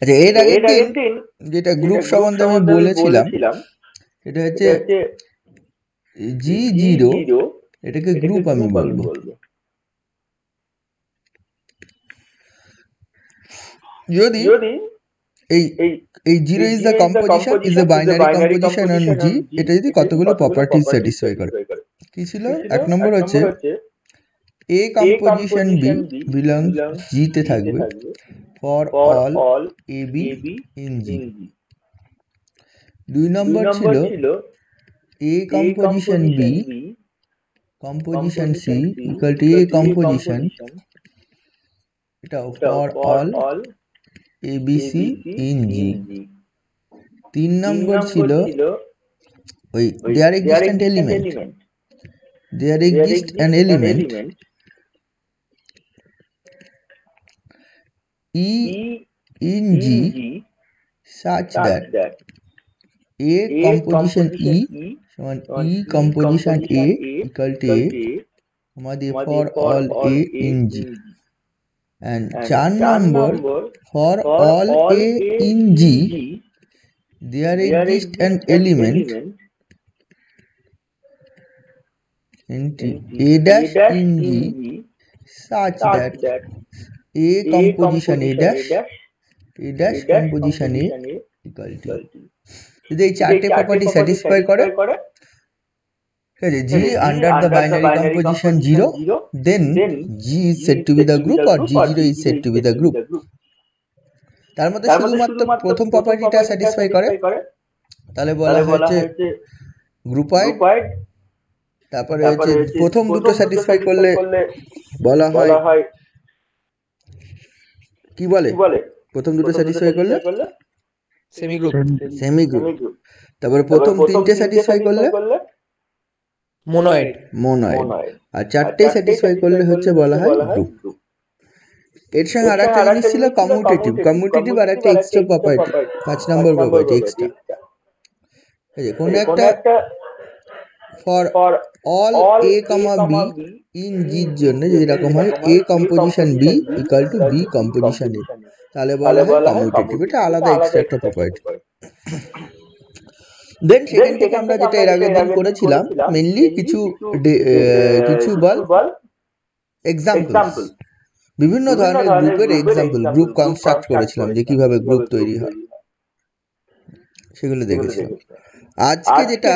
আচ্ছা, এর আগের দিন যেটা গ্রুপ সম্বন্ধে আমি বলেছিলাম এটা হচ্ছে G0, এটাকে গ্রুপ আমি বলবো। যদি এই 0 is the composition, is a binary composition on G, এটা যদি কতগুলো প্রপার্টিজ স্যাটিসফাই করে। কি ছিল? এক নম্বর হচ্ছে A composition B belongs G তে থাকবে for all AB in G। দুই নম্বর ছিল A composition B composition C equal to A composition, এটা for all ABC in G। তিন নম্বর ছিল ওই there exists an element E in G such that A composition E সমান E composition A equal to A for all A in G, and 4 number for all A in G there exists an element A dash in G such that A composition A dash composition A equal to। যদি এই চারটে property satisfy করে, ঠিক আছে, G under the binary composition 0, then G is said to be the group or G0 is said to be the group। তার মধ্যে শুধুমাত্র প্রথম প্রপার্টিটা স্যাটিসফাই করে, তাহলে বলা হচ্ছে গ্রুপয়েড। তারপরে হচ্ছে প্রথম দুটো স্যাটিসফাই করলে বলা হয় কি বলে, প্রথম দুটো স্যাটিসফাই করলে সেমি গ্রুপ। তারপরে প্রথম তিনটে স্যাটিসফাই করলে মোনয়েড, আর চারটে স্যাটিসফাই করলে হচ্ছে বলা হয় গ্রুপ। এর সঙ্গে আর একটা জিনিস ছিল কমিউটেটিভ আর একটা এক্সট্রা প্রপার্টি, 5 নম্বর প্রপার্টি এক্সট্রা। কোন একটা for all A, B in G এর জন্য যদি এরকম হয় A composition B equal to B composition A, তাহলে বলা হয় কমিউটেটিভ। এটা আলাদা এক্সট্রা একটা প্রপার্টি। দেন সেখান থেকে আমরা যেটা এর আগের দিন করেছিলাম মেইনলি কিছু বল এক্সাম্পলস, বিভিন্ন ধরনের গ্রুপের এক্সাম্পল, গ্রুপ কনস্ট্রাক্ট করেছিলাম যে কিভাবে গ্রুপ তৈরি হয়, সেগুলো দেখেছিলাম। আজকে যেটা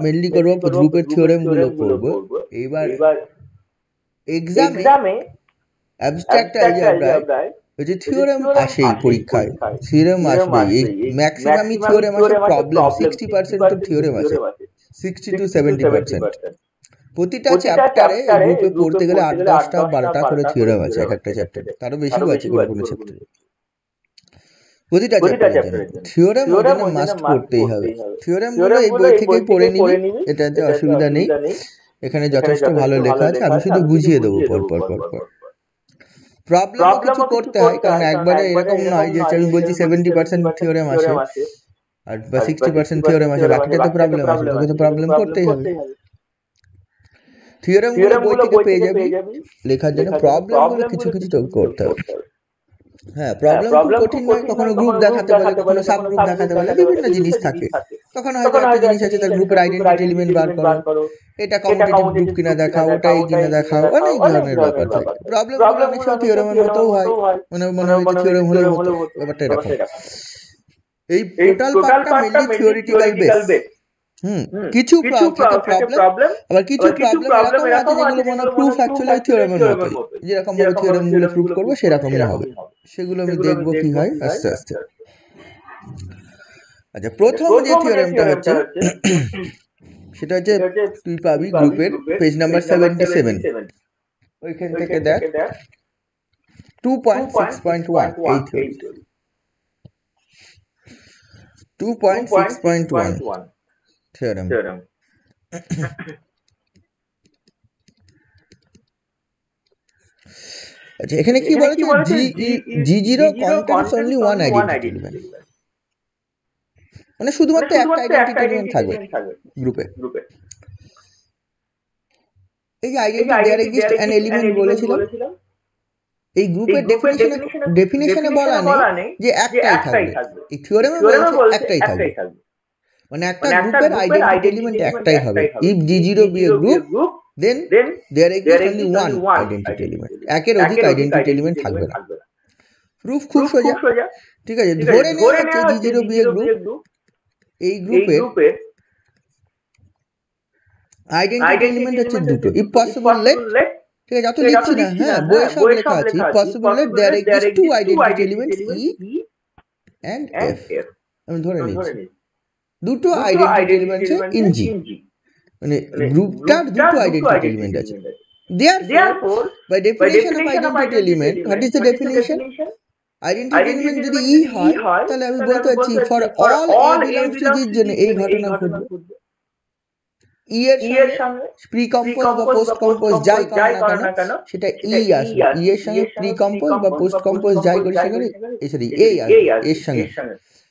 মেইনলি করব গ্রুপের থিওরেম গুলো করব। এবার এক্সামে অ্যাবস্ট্রাক্ট অ্যালজেব্রায় যে থিওরেম আসেই পরীক্ষায়, থিওরেম আসবে, এই ম্যাক্সিমামই থিওরেম আসে। প্রবলেম 60% তো থিওরেম আসে, 60 to 70%। প্রতিটা চ্যাপ্টারে এই গ্রুপে পড়তে গেলে 8, 10টা 12টা করে থিওরেম আছে এক একটা চ্যাপ্টারে, তারও বেশিও আছে কোনো কোনো চ্যাপ্টারে। প্রতিটা চ্যাপ্টারের জন্য থিওরেম ওই জন্য মাস্ট পড়তেই হবে। থিওরেম গুলো এই বই থেকেই পড়ে নিবি, এটাতে অসুবিধা নেই, এখানে যথেষ্ট ভালো লেখা আছে, আমি শুধু বুঝিয়ে দেবো পর। প্রবলেমও কিছু করতে হয়, কারণ একবারে এরকম নয় যে আমি বলছি 70% থিওরেম আসে আর বা 60% থিওরেম আসে, বাকিটা তো প্রবলেম আসে, তোকে তো প্রবলেম করতেই হবে। থিওরেম গুলো বই থেকে পেয়ে যাবি, লেখার জন্য প্রবলেম গুলো কিছু তোকে করতে হবে। হ্যাঁ, প্রবলেম খুব কঠিন নয়, কখনো গ্রুপ দেখাতে বলে, কখনো সাব গ্রুপ দেখাতে বলে, বিভিন্ন জিনিস থাকে। কখনো হয়তো একটা জিনিস আছে তার গ্রুপের আইডেন্টিটি এলিমেন্ট বার করো, এটা কমিউটেটিভ গ্রুপ কিনা দেখাও, ওটা এই কিনা দেখাও, অনেক ধরনের ব্যাপার থাকে। প্রবলেম গুলো অনেক সময় থিওরেমের মতোও হয়, মনে হয় যে থিওরেম হলেও হতো, ব্যাপারটা এরকম। এই টোটাল পার্টটা মেইনলি থিওরিটিক্যাল বেস। কিছু থাকে প্রবলেম, আবার কিছু প্রবলেম এরকম আছে যেগুলো মনে প্রুফ অ্যাকচুয়ালি ওই থিওরেমের মতোই, যেরকম ভাবে থিওরেম গুলো প্রুফ করবো সেরকমই হবে। সেগুলো আমি দেখবো কি হয় আস্তে আস্তে। আচ্ছা, প্রথম যে থিওরেমটা হচ্ছে সেটা হচ্ছে তুই পাবি গ্রুপের পেজ নাম্বার 77, ওইখান থেকে দেখ 2.6.1 এই থিওরি 2.6.1 থিওরেম। আচ্ছা এখানে কি বলেছে G0 contains only one identity element, মানে শুধুমাত্র একটা আইডেন্টিটি এলিমেন্ট থাকবে গ্রুপে। এই যে identity there exist an element বলেছিলাম, এই গ্রুপের ডেফিনেশনে বলা নেই যে একটাই থাকবে, এই থিওরেমে বলছে একটাই থাকবে, মানে একটা গ্রুপের আইডেন্টিটি এলিমেন্ট একটাই হবে। If G0 be a group then there exists only one identity element, একের অধিক আইডেন্টিটি এলিমেন্ট থাকবে না। প্রুফ খুব সোজা, ঠিক আছে। ধরে নেওয়া হচ্ছে G0 be a group, এই গ্রুপের আইডেন্টিটি এলিমেন্ট হচ্ছে দুটো। ইফ পসিবল লেট, ঠিক আছে, যত লিখছি না, হ্যাঁ বইয়ে সব লেখা আছে। If possible let there exist two identity elements e and f, আমি ধরে নিচ্ছি দুটো আইডেন্টিটি এলিমেন্ট আছে ইন জি, মানে গ্রুপটার দুটো আইডেন্টিটি এলিমেন্ট আছে। Therefore by definition of identity element, what is the definition? Identity element যদি ই হয় তাহলে আমি বলতে পারছি for all a belongs to G এর জন্য এই ঘটনা ঘটবে। ই এর সঙ্গে প্রি কম্পোজ বা পোস্ট কম্পোজ যাই করো না কেন সেটা ই আসবে, ই এর সঙ্গে প্রি কম্পোজ বা পোস্ট কম্পোজ যাই করি সেখানে সরি এই আসবে এর সঙ্গে।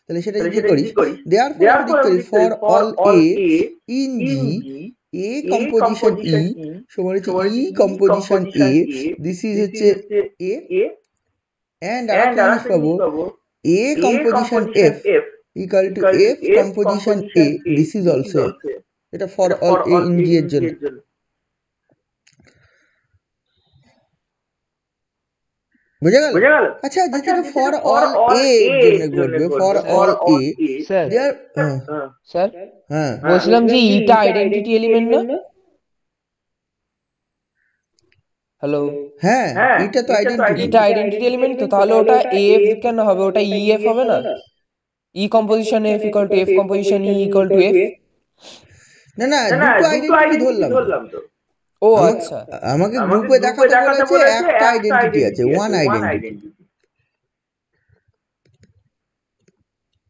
তাহলে সেটা যদি করি, therefore আমি করি for all a in G a composition e সমান হচ্ছে e composition a, this is হচ্ছে এ, এন্ড আরেকটা জিনিস পাবো a composition f equal to f composition a, this is also, এটা for all a in G এর জন্য। বুঝে গেল? আচ্ছা যেটা ফর অল এ এর জন্য ঘটবে, for all A sir sir হ্যাঁ বলছিলাম যে ইটা আইডেন্টিটি এলিমেন্ট না? হ্যালো, হ্যাঁ এটা তো ইটা আইডেন্টিটি এলিমেন্ট তো, তাহলে ওটা এফ কেন হবে? ওটা ইএফ হবে না? E composition f equal to f composition e equal to f. না না দুটো আইডেন্টিটি ধরলাম তো। ও আচ্ছা, আমাকে গ্রুপে দেখাতে বলেছে একটা আইডেন্টিটি আছে, ওয়ান আইডেন্টিটি।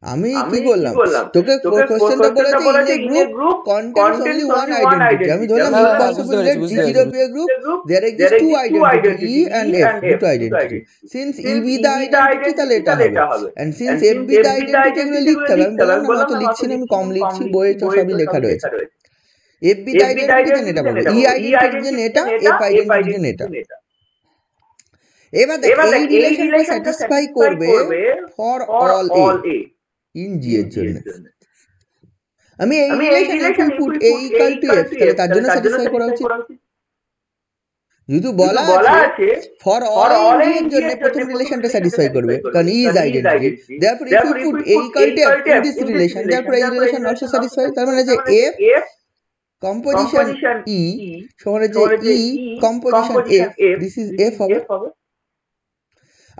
আমি কি করলাম, তোকে কোশ্চেনটা বলেছে in a group contents only one identity, আমি ধরলাম if possible let G0 be a group there exists two identity E and F, দুটো identity. Since E be the identity তাহলে এটা হবে, and since F be the identity এগুলো লিখতে হবে। আমি বললাম না অত লিখছি না, আমি কম লিখছি, বইয়ে তো সবই লেখা রয়েছে। F be the identity জন্য এটা পাবো, E আইডেন্টিটি জন্য এটা, F আইডেন্টিটি জন্য এটা। এবার দেখ এই রিলেশনটা স্যাটিসফাই করবে for all a in G এর জন্য। আমি এই relation if you put a equal to f তাহলে তার জন্য স্যাটিসফাই করা উচিত। যেহেতু বলা আছে ফর অল ইন জি এর জন্য প্রথম রিলেশনটা স্যাটিসফাই করবে, কারণ e is identity. Therefore if you put a equal to f in this relation, therefore এই রিলেশন অলসো স্যাটিসফাই। তার মানে যে f কম্পোজিশন ই সমান যে e composition f, this is f হবে।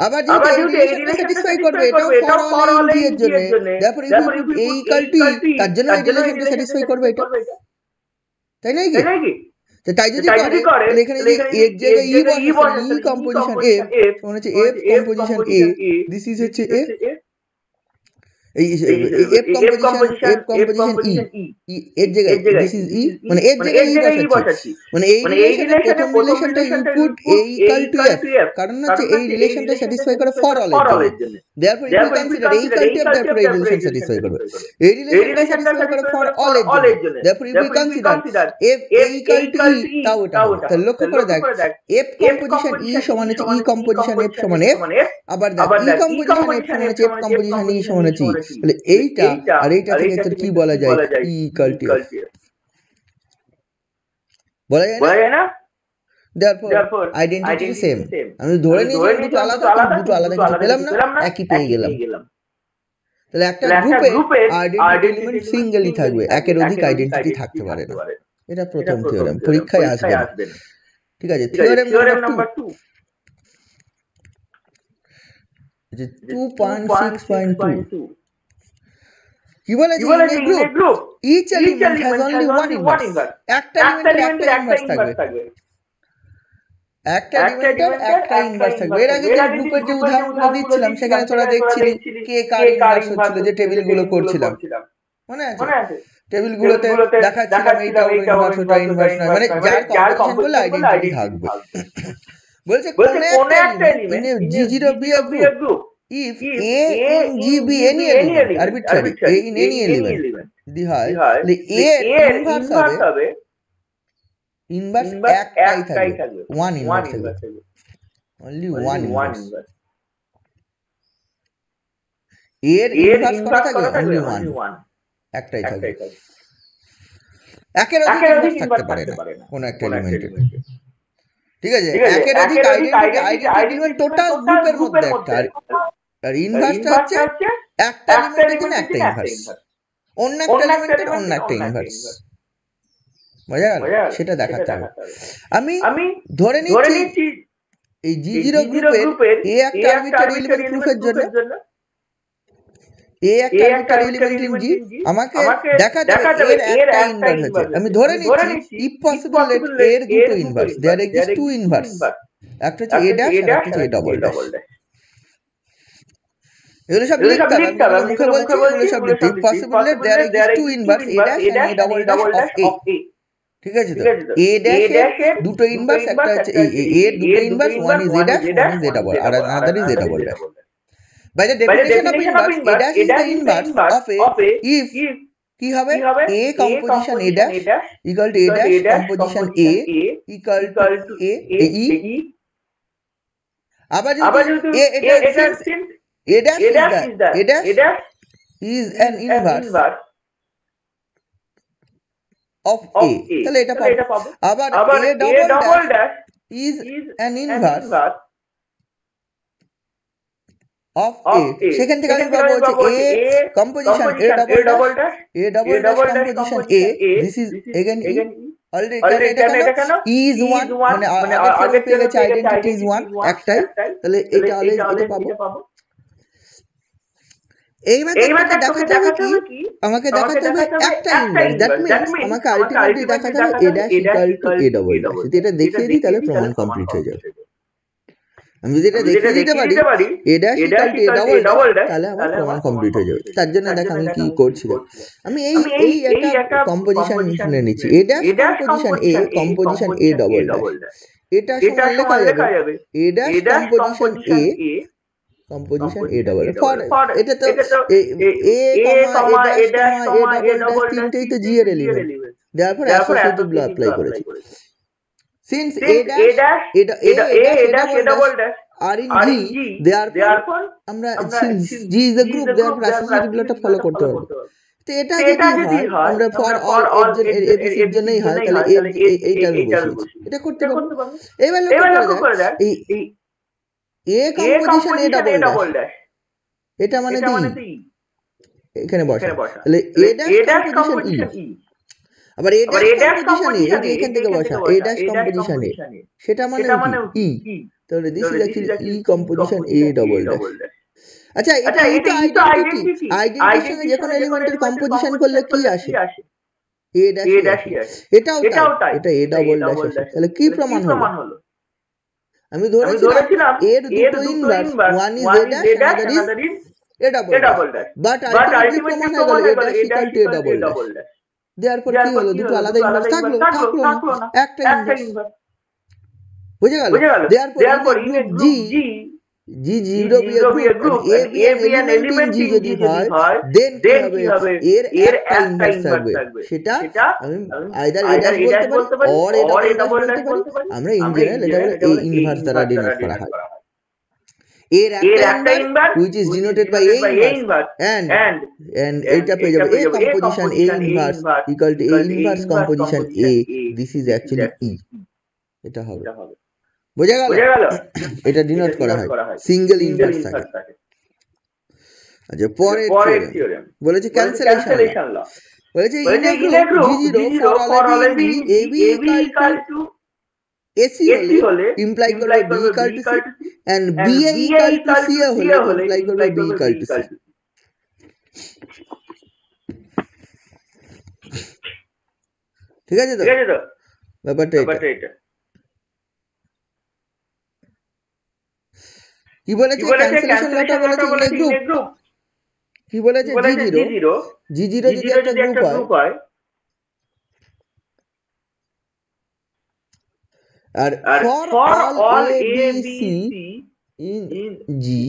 আবার যেহেতু এই রিলেশনটা স্যাটিসফাই করবে এটাও ফর অল ইন জি এর জন্য, therefore if you put a equal to e তার জন্য এই রিলেশনটা স্যাটিসফাই করবে এটা, তাই নয় কি? তো তাই যদি করে তাহলে এখানে যে এর জায়গায় ই বসাচ্ছে, ই কম্পোজিশন এফ সমান হচ্ছে F composition a, this is হচ্ছে এ, এই এফ কম্পোজিশন ই এর জায়গায় দিস ইজ ই, মানে এর জায়গায় ই বসাচ্ছি, মানে এই রিলেশনের প্রথম রিলেশনটা input a equal to f, কারণ হচ্ছে এই রিলেশনটা স্যাটিসফাই করে ফর অল এর জন্য। Therefore if you consider a equal to f, therefore এই রিলেশন স্যাটিসফাই করবে, এই রিলেশনটা স্যাটিসফাই করে ফর অল এর জন্য। Therefore if you consider f a equal to e, তাও এটা হবে। তাহলে লক্ষ্য করে দেখ f কম্পোজিশন e সমান হচ্ছে e কম্পোজিশন f সমান f, আবার দেখ e কম্পোজিশন f সমান হচ্ছে f কম্পোজিশন e সমান হচ্ছে e। তাহলে এইটা আর এইটা থেকে তোর কি বলা যায়, e ইকুয়াল টু f বলা যায় না? Therefore identity same. আমি ধরে নিয়েছিলাম দুটো আলাদা, দুটো আলাদা কিছু পেলাম না, একই পেয়ে গেলাম। তাহলে একটা গ্রুপে আইডেন্টিটি এলিমেন্ট সিঙ্গেলই থাকবে, একের অধিক আইডেন্টিটি থাকতে পারে না। এটা প্রথম থিওরেম, পরীক্ষায় আসবে না। ঠিক আছে, থিওরেম নাম্বার 2 যে 2.6.2 কি বলেছে, in a group each element has only one inverse, একটা এলিমেন্টের একটা ইনভার্স থাকবে, একটা এলিমেন্টের একটা ইনভার্স থাকবে। এর আগে যে গ্রুপের যে উদাহরণগুলো দিচ্ছিলাম সেখানে তোরা দেখছিলি কে কার ইনভার্স হচ্ছিল, যে টেবিলগুলো করছিলাম, মনে আছে? টেবিলগুলোতে দেখাচ্ছিলাম এইটা ইনভার্স ওটা ইনভার্স নয়, মানে যার কম্পোজিশন করলে আইডেন্টিটি থাকবে। বলছে কোন একটা element in a G0 be a group if A in G be any element arbitrary A in any element দি হয় তাহলে A এর ইনভার্স হবে ইনভার্স একটাই থাকবে ওয়ান ইনভার্স থাকবে অনলি ওয়ান ইনভার্স এর ইনভার্স কত থাকবে অনলি ওয়ান একটাই থাকবে একের অধিক ইনভার্স থাকতে পারে না কোন একটা এলিমেন্টের ঠিক আছে একের অধিক আইডেন্টিটি এলিমেন্ট টোটাল গ্রুপের মধ্যে একটা আর ইনভার্সটা হচ্ছে একটা এলিমেন্টের জন্য একটা ইনভার্স অন্য একটা এলিমেন্টের অন্য একটা ইনভার্স বুঝা গেল সেটা দেখাতে হবে আমি ধরে নিচ্ছি এই G0 গ্রুপের A একটা আরবিট্রারি এলিমেন্ট প্রুফের জন্য A একটা আরবিট্রারি এলিমেন্ট ইন G আমাকে দেখাতে হবে এর একটা ইনভার্স আছে আমি ধরে নিচ্ছি if possible let A এর দুটো inverse there exist two inverse একটা হচ্ছে A dash আর একটা হচ্ছে A double dash এগুলো সব লিখতে হবে আমি মুখে বলছি এগুলো সব লিখতে if possible let there exist two inverse A dash and A double dash of A ঠিক আছে তো A dash এর দুটো ইনভার্স একটা হচ্ছে A এর দুটো inverse one is A dash one is A double আর another is A double dash by the definition of inverse A dash is the inverse of A if কি হবে A composition A dash equal to A dash composition A equal to A E আবার যদি এটা A dash is an inverse of A তাহলে এটা পাবো আবার A double dash is an inverse of A সেখান থেকে আমি পাবো হচ্ছে A composition A double dash composition A this is again E already এটা কেন E is 1 মানে আগে থেকে পেয়ে গেছে আইডেন্টিটি is 1 একটাই তাহলে এটা অলরেডি এটা পাবো এইবার দেখাতে হবে কি আমাকে দেখাতে হবে একটা ইনভার্স দ্যাট মিন্স আমাকে আলটিমেটলি দেখাতে হবে A dash equal to A double dash যদি এটা দেখিয়ে দিই তাহলে প্রমাণ কমপ্লিট হয়ে যাবে আমি যদি এটা দেখিয়ে দিতে পারি A dash equal to A double dash তাহলে আমার প্রমাণ কমপ্লিট হয়ে যাবে তার জন্য দেখ আমি কি করছি আমি এই একটা কম্পোজিশন শুনে নিচ্ছি A dash composition A composition A double dash এটা সমান লেখা যাবে A dash composition A composition A double for এটা তো A double dash তিনটেই তো G এর element therefore associative law apply করেছি since A dash are in G therefore আমরা since G is a group therefore associative law টা follow করতে হবে তো এটা যদি হয় আমরা for all ABC এর জন্যই হয় তাহলে এইটা আমি বসিয়েছি এটা করতে পারবো এবার লক্ষ্য করে দেখ এই A composition A double dash এটা মানে কি এখানে বসা তাহলে A dash composition E আবার A dash composition A এখান থেকে বসা A dash composition A সেটা মানে E তাহলে this is actually E composition A double dash আচ্ছা এটা তো আইডেন্টিটির সঙ্গে যে কোনো এলিমেন্টের কম্পোজিশন করলে কি আসে A dash এটাও তাই এটা A double dash আসে তাহলে কি প্রমাণ হলো আমি ধরেছিলাম এর দুটো inverse one is A dash another is A double dash but ultimately প্রমাণ হয়ে গেল A dash equal to A double dash therefore কি হলো দুটো আলাদা ইনভার্স থাকলো না একটা ইনভার্স বুঝে গেল therefore in a group G0 be a group and A be an element in G যদি হয় then কি হবে এর একটা ইনভার্স থাকবে সেটা আমি আইদার A dash বলতে পারি or A double dash বলতে পারি আমরা ইন জেনারেল এটা বলে A inverse দ্বারা ডিনোট করা হয় এর একটা inverse which is denoted by A inverse and এটা পেয়ে যাবে A composition A inverse equal to A inverse composition A this is actually E এটা হবে বুঝা গেল এটা ডিনোট করা হয় সিঙ্গেল ইনভার্স থাকে আচ্ছা পরের থিওরেম বলেছে ক্যান্সেলেশন ল বলেছে in a group G0 for all AB equal to AC হলে ইমপ্লাই করবে B equal to C and BA equal to CA হলে ইমপ্লাই করবে B equal to C ঠিক আছে তো ব্যাপারটা এটা কি বলেছে ক্যান্সেলেশন লটা বলেছে ইন এ গ্রুপ কি বলেছে G0 যদি একটা গ্রুপ হয় আর for all a b c in G,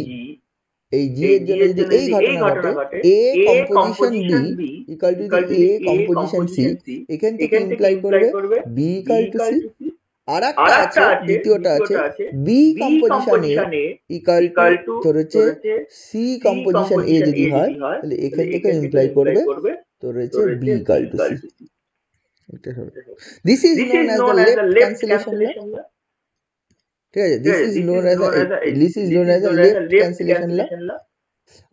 এই জি এর জন্য যদি এই ঘটনা ঘটে a composition b equal to a composition c, এখান থেকে ইমপ্লাই করবে বি ইকুয়াল টু সি। আর একটা আছে, দ্বিতীয়টা আছে b composition a equal to তোর হচ্ছে সি কম্পোজিশন এ যদি হয়, তাহলে এখান থেকে ইমপ্লাই করবে তোর হচ্ছে b equal to c. This is known as the left cancellation law. ঠিক আছে, this is known as the left cancellation law.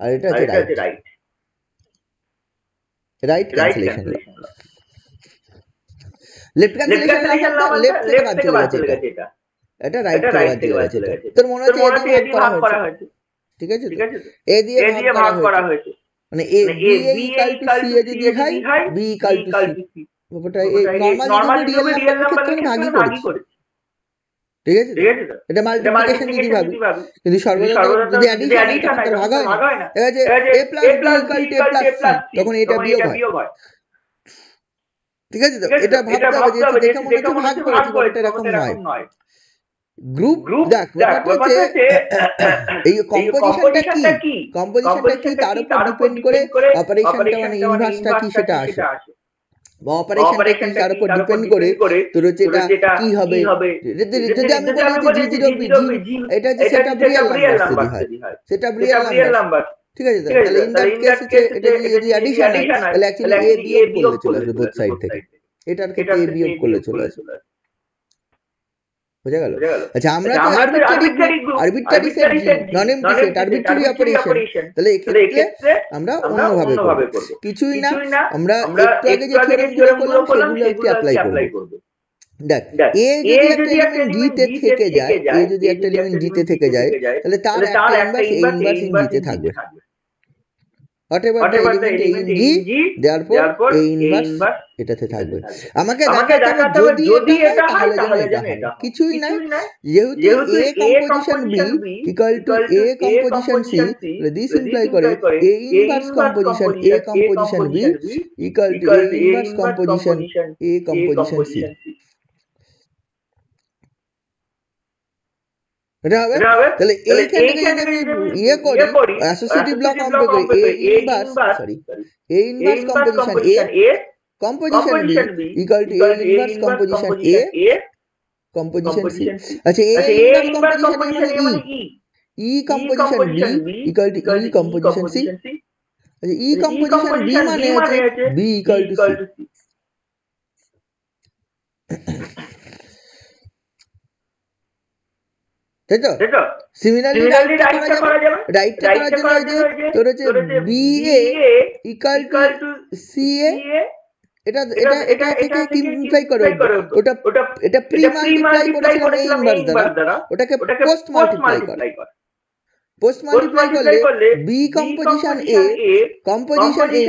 আর এটা হচ্ছে right cancellation law. Left cancellation law left থেকে বাদ চলে গেছে, এটা রাইট থেকে বাদ চলে গেছে। তোর মনে হচ্ছে এ দিয়ে ভাগ করা হয়েছে, ঠিক আছে, এ দিয়ে ভাগ করা হয়েছে, মানে A B equal to c এ যদি হয় বি ইকুয়াল টু সি, ব্যাপারটা এই নরমাল যদি রিয়েল নাম্বারের ক্ষেত্রে ভাগই করেছি, ঠিক আছে। এটা মাল্টিপ্লিকেশন যদি ভাবি, যদি সর্বদা যদি অ্যাডিশন হয় তখন তার ভাগ হয় না। ঠিক আছে, a plus b equal to a plus c, তখন এটা বিয়োগ হয়, ঠিক আছে। তো এটা ভাবতে হবে যে দেখে মনে হচ্ছে ভাগ করেছি, ব্যাপারটা এরকম নয়। গ্রুপ দেখ, ব্যাপারটা হচ্ছে এই কম্পোজিশনটা কি তার উপর ডিপেন্ড করে অপারেশনটা মানে ইনভার্সটা কি সেটা আসে, বা অপারেশনটা কি তার উপর ডিপেন্ড করে তোর হচ্ছে এটা কি হবে। যদি আমি বলি যে জি জিরো বি জি, এটা হচ্ছে সেটআপ রিয়েল নাম্বার যদি হয়, সেটআপ রিয়েল নাম্বার, ঠিক আছে। তাহলে ইন দ্যাট কেস হচ্ছে এটা যদি অ্যাডিশন হয় তাহলে অ্যাকচুয়ালি এ বিয়োগ করলে চলে আসবে বোথ সাইড থেকে, এটার ক্ষেত্রে এ বিয়োগ করলে চলে আসবে, বুঝা গেল। আচ্ছা, আমরা তো আরবিট্রারি সেট নন এমটি সেট আরবিট্রারি অপারেশন, তাহলে এক্ষেত্রে আমরা অন্যভাবে করব, কিছুই না, আমরা একটু আগে যে থিওরেমগুলো করলাম সেগুলো একটু অ্যাপ্লাই করব। দেখ, এ যদি একটা এলিমেন্ট ডি তে থেকে যায়, এ যদি একটা এলিমেন্ট ডি তে থেকে যায়, তাহলে তার একটা ইনভার্স এ ইনভার্স ইন জি তে থাকবে। whatever the element a in g, therefore a inverse এটাতে থাকবে। আমাকে দেখাতে হবে যদি এটা হয় তাহলে যেন এটা হয়, কিছুই না, যেহেতু a composition b equal to a composition c, তাহলে দিস ইমপ্লাই করে a inverse composition a composition b equal to a inverse composition a composition c। এটা হবে, তাহলে এইখান থেকে যদি আমি ইয়ে করি অ্যাসোসিয়েটিভ ব্লক কম্পেয়ার করি a inverse composition a composition b equal to a inverse composition a composition c। আচ্ছা, a ইনভার্স কম্পোজিশন a মানে e composition b equal to e composition c। আচ্ছা, e কম্পোজিশন b মানে হচ্ছে b equal to c, তাই তো। Similarly রাইটটা করা যাবে, রাইটটা করার জন্য ওই যে তোর হচ্ছে b a equal to c a, এটা এটা এটা থেকে কি ইমপ্লাই করে, ওটা এটা প্রি মাল্টিপ্লাই করেছিলাম এ ইনভার্স দ্বারা, ওটাকে পোস্ট মাল্টিপ্লাই করে, পোস্ট মাল্টিপ্লাই করলে b composition a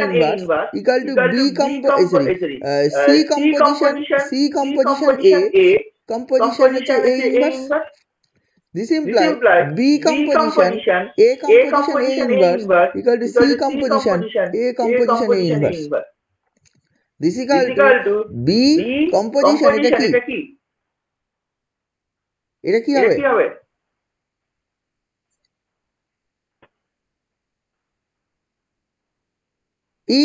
inverse equal to b c composition a composition হচ্ছে a inverse. This implies B composition A composition A inverse equal to C composition A composition A inverse. This is equal to B composition, এটা কি হবে? E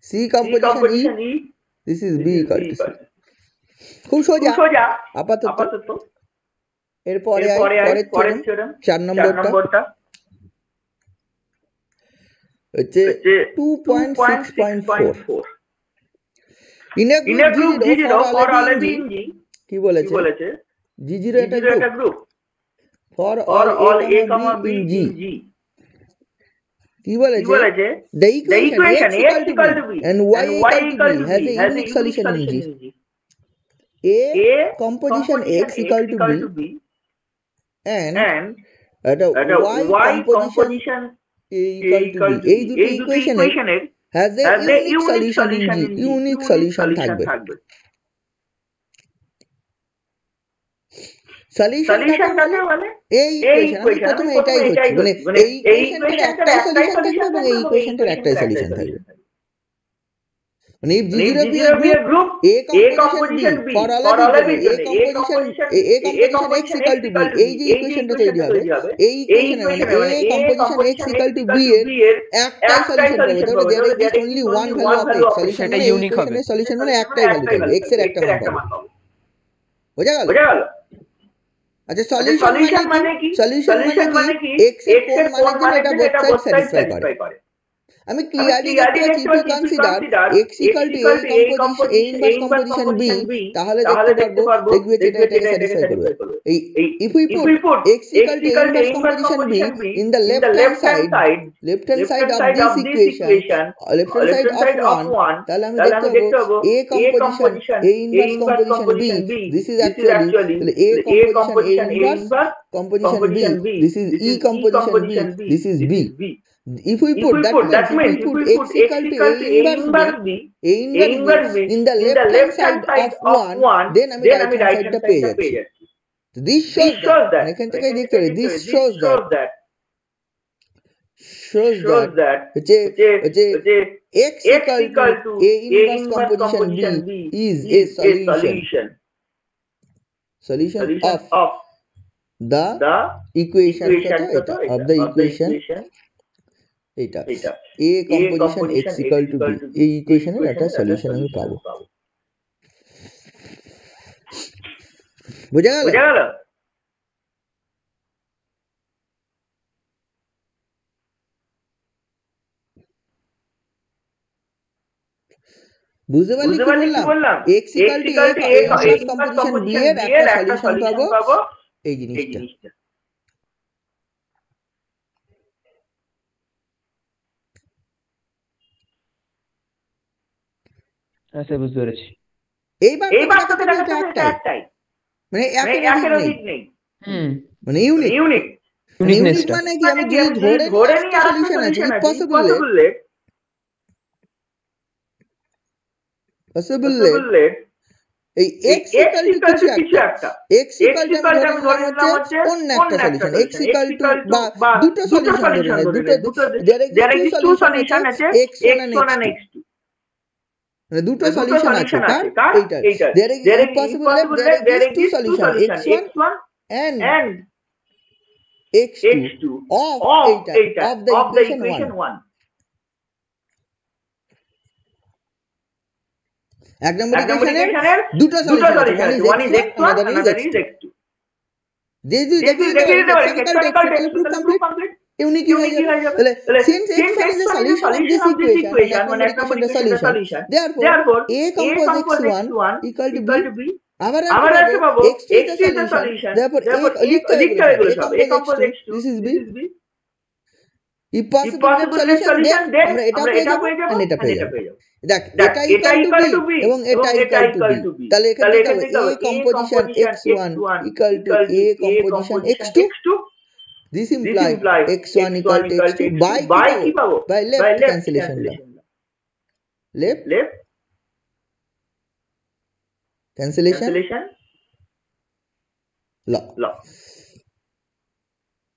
C composition E, this is B equal to C. খুব সোজা আপাতত। এরপরে পরের theorem 4 নম্বরটা হচ্ছে 2.6.4 in a group G0 for all a in G, কি বলেছে G0 একটা group for all a b in G, কি বলেছে the equation x equal to b and y equal to b has a unique solution in G. A composition x equal to b and y composition a equal to b, এই দুটো ইকুয়েশনের has a unique solution in G, unique solution থাকবে। সলিউশনটাকে মানে এই equation, আমি প্রথমে এটাই হচ্ছে মানে এই ইকুয়েশনটার একটাই সলিউশন থাকবে এবং এই ইকুয়েশনটার একটাই সলিউশন থাকবে। মানে if G0 be a group, A composition B for all of it জন্য A composition X equal to B, এই যে ইকুয়েশনটা তৈরি হবে এই ইকুয়েশনে মানে A composition X equal to B এর একটাই সলিউশন পাবো। তাহলে there exists only one value of X, solution সেটা মানে এই ইউনিক হবে। ইকুয়েশনের সলিউশন মানে একটাই ভ্যালু পাবো, X এর একটা মান পাবো। বোঝা গেল? আচ্ছা সলিউশন মানে কি? সলিউশন মানে কি X এর কোন মানের জন্য এটা বোথ সাইড স্যাটিসফাই করে। আমি ক্লিয়ারলি দেখতে পাচ্ছি if you consider X equal to A inverse composition B, তাহলে দেখতে পারবো দেখবি যেটা এটাকে স্যাটিসফাই করবে। এই if we put X equal to A inverse composition B in the left hand side of this equation, left hand side of 1, তাহলে আমি দেখতে পাবো A composition A inverse composition B, this is actually A composition A inverse composition B, this is E composition B, this is B. If we put that means if we put X equal to A inverse B in the left hand side of 1, then আমি right hand side টা পেয়ে যাচ্ছি। This shows that এখান থেকে দেখতে পারি this shows that হচ্ছে X equal to A inverse composition B is a solution of the equation এটা of the equation এটা A composition X equal to B, এই ইকুয়েশনের একটা সলিউশন আমি পাবো। বুঝা গেল? বুঝতে পারলি কি বললাম? X equal to A inverse composition B এর একটা সলিউশন পাবো এই জিনিসটা। আচ্ছা বুঝতে পেরেছি। এইবার তোকে দেখাতে হবে এটা একটাই, মানে একের অধিক নেই, মানে ইউনিক মানে কি আমি যদি ধরে নিই আর একটা সলিউশন আছে পসিবল লেট এই X equal to কিছু একটা X equal to আমি ধরে নিলাম হচ্ছে অন্য একটা সলিউশন X equal to বা দুটো সলিউশন ধরে নিই, দুটো there is two solution আছে X1 and X2, মানে দুটো সলিউশন আছে কার এইটার there is possible that there is two solution X1 and X2 of এইটা of the equation 1. এক নম্বর ইকুয়েশনের দুটো সলিউশন আছে, one is X1 another is X2. যদি দেখি practical proof complete ইউনিক হয়ে যাবে। তাহলে since X1 is a solution of this equation, মানে এক নম্বর ইকুয়েশনের solution, therefore A compose X1 equal to B, আবার একটা পাবো X2 is the solution, therefore A লিখতে হবে A compose X2, this is B. If possible solution then আমরা এটা পেয়ে যাবো and এটা পেয়ে যাবো। দেখ এটা equal to B এবং এটা equal to B, তাহলে এখানে লিখতে হবে A composition X1 equal to A composition X2. This implies X1 equal to X2 by কি পাবো? By left cancellation law. Left cancellation law.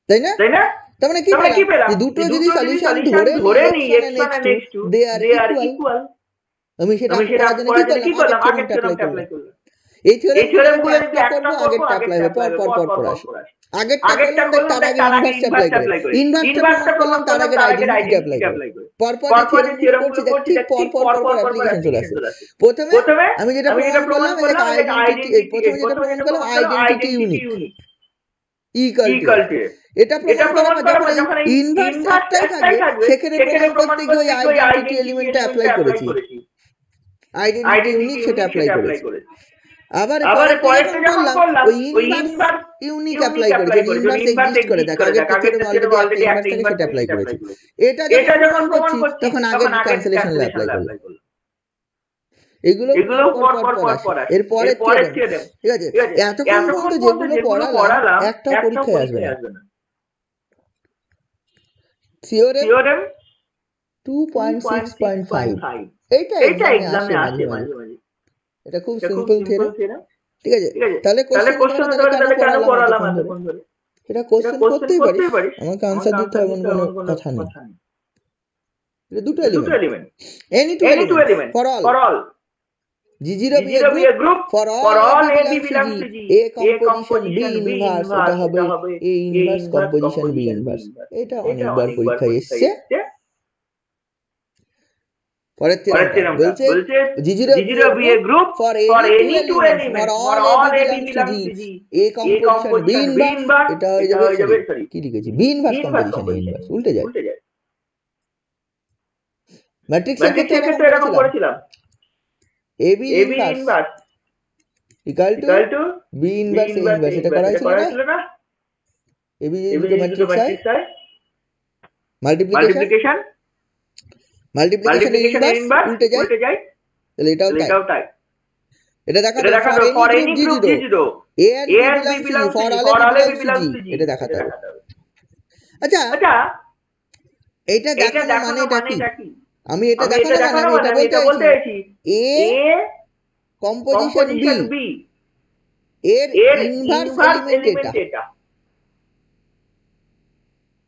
তাই না? তার মানে কি পেলাম? যে দুটো যদি সলিউশন ধরে নিই X1 and X2 they are equal, আমি সেটা করার জন্য কি করলাম? আগের থিওরামটা অ্যাপ্লাই করলাম। এই থিওরামগুলো যদি একটা করব অ্যাপ্লাই হবে পর আসে। আগেরটা করলাম তার আগে ইনভার্স অ্যাপ্লাই করি, ইনভার্সটা করলাম তার আগে আইডেন্টিটি অ্যাপ্লাই করি, পর থিওরামগুলো করছি দেখ ঠিক পর অ্যাপ্লিকেশন চলে আসে। প্রথমে আমি যেটা প্রমাণ করলাম এটা আইডেন্টিটি, প্রথমে যেটা প্রমাণ করলাম আইডেন্টিটি ইউনিক ইকুয়াল টু, এটা প্রমাণ করা যখন ইনভার্স একটাই থাকবে সেখানে প্রমাণ করতে গিয়ে ওই আইডেন্টিটি এলিমেন্টটা অ্যাপ্লাই করেছি, আইডেন্টিটি ইউনিক সেটা অ্যাপ্লাই করেছি। আবার পরেরটা যখন করলাম ওই ইনভার্স ইউনিক অ্যাপ্লাই করেছি, ইনভার্স এক্সিস্ট করে দেখ আগের থেকে অলরেডি একটা ইনভার্স থাকে সেটা অ্যাপ্লাই করেছি। এটা যখন প্রমাণ করছি তখন আগের ক্যান্সেলেশন ল অ্যাপ্লাই করলাম। এগুলো পর এরপরে থিওরেম, ঠিক আছে? এতক্ষণ পর্যন্ত যেগুলো পড়ালাম একটা পরীক্ষায় আসবে না। থিওরেম 2.6.5 এইটা एग्जामे আসে মাঝে মাঝে, এটা খুব সিম্পল থিওরেম, ঠিক আছে? তাহলে কোশ্চেন কেন পড়ালাম এতক্ষণ ধরে? এটা কোশ্চেন করতেই পারিস, আমাকে আনসার দিতে হবে এমন কোনো কথা নেই। এটা দুটো element any two element for all G0 be a group for all A belongs to G A composition B inverse এটা হবে A inverse composition B inverse এটা অনেকবার পরীক্ষায় এসেছে পরের থিওরেমটা বলছে G0 be a group for any two elements for all A belongs to G A composition B inverse এটা হয়ে যাবে কি লিখেছি B inverse composition A inverse উল্টে যায় ম্যাট্রিক্সের ক্ষেত্রে এরকম করেছিলাম AB inverse equal to B inverse A inverse এটা করা হয়েছিল না AB যদি ম্যাট্রিক্স হয় মাল্টিপ্লিকেশন ইনভার্স উল্টে যায় তাহলে এটাও তাই এটা দেখাতে for any group G0 A and B belongs to G for all A belongs to G এটা দেখাতে হবে আচ্ছা এটা দেখানো মানেটা কি আমি এটা দেখানো মানে আমি এটা বলতে চাইছি A composition B এর ইনভার্স এলিমেন্ট এটা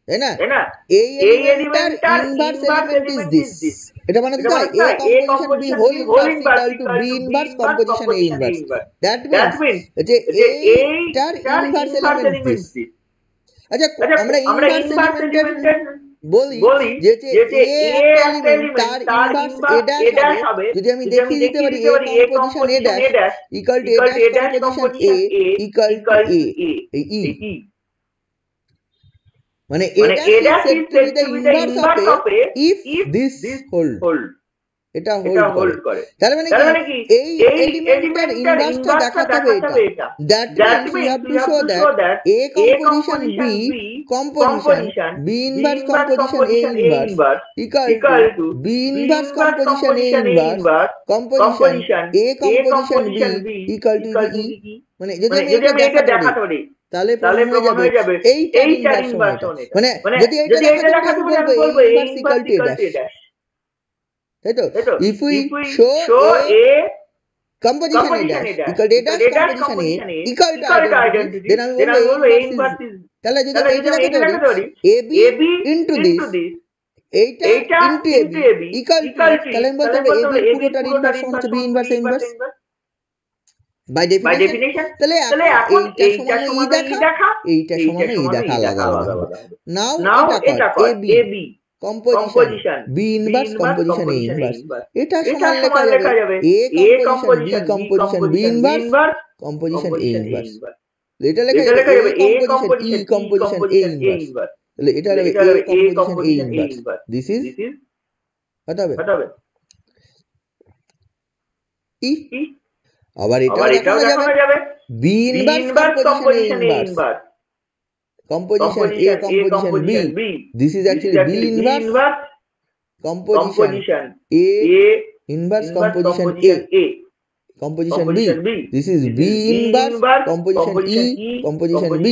তাই না এই এলিমেন্টটার ইনভার্স এলিমেন্ট ইজ দিস এটা মানে কি A composition B whole inverse equal to B inverse composition A inverse that means যে এইটার ইনভার্স এলিমেন্ট দিস আচ্ছা আমরা ইনভার্স এলিমেন্টের বলি যে A একটা এলিমেন্ট তার ইনভার্স A ড্যাশ হবে যদি আমি দেখিয়ে দিতে পারি A composition A dash equal to A dash composition A equal to A এই E মানে A dash is said to be the inverse of A if this hold এটা হোল্ড করে তার মানে কি এই এলিমেন্টের ইনভার্সটা দেখাতে হবে এটা that means we have to show that A composition B composition B inverse composition A inverse equal to B inverse composition A inverse composition A composition B equal to E মানে যদি আমি এটা দেখাতে পারি তাহলে প্রমাণ হয়ে যাবে এইটার ইনভার্স মানে যদি এটা দেখাতে পারি আমি বলবো A equal to A dash তাই তো if we show A composition A dash equal to A dash composition A equal to identity then আমি বলবো A inverse is তাহলে যদি এটা দেখাতে পারি AB into this এইটা into AB equal to তাহলে আমি বলতে পারি AB পুরোটার ইনভার্স হচ্ছে B inverse A inverse by definition তাহলে এখন এইটা সমান এইটা সমান এই দেখা আলাদা নাও এটা কর AB composition B inverse composition A inverse এটা সমান লেখা যাবে A composition B inverse composition A inverse এটা লেখা যাবে A composition E composition A inverse তাহলে এটা হবে A composition A inverse this is what হবে E আবার এটাও দেখানো যাবে B inverse composition A inverse composition A composition B this is actually B inverse composition A inverse composition A composition B this is B inverse composition E composition B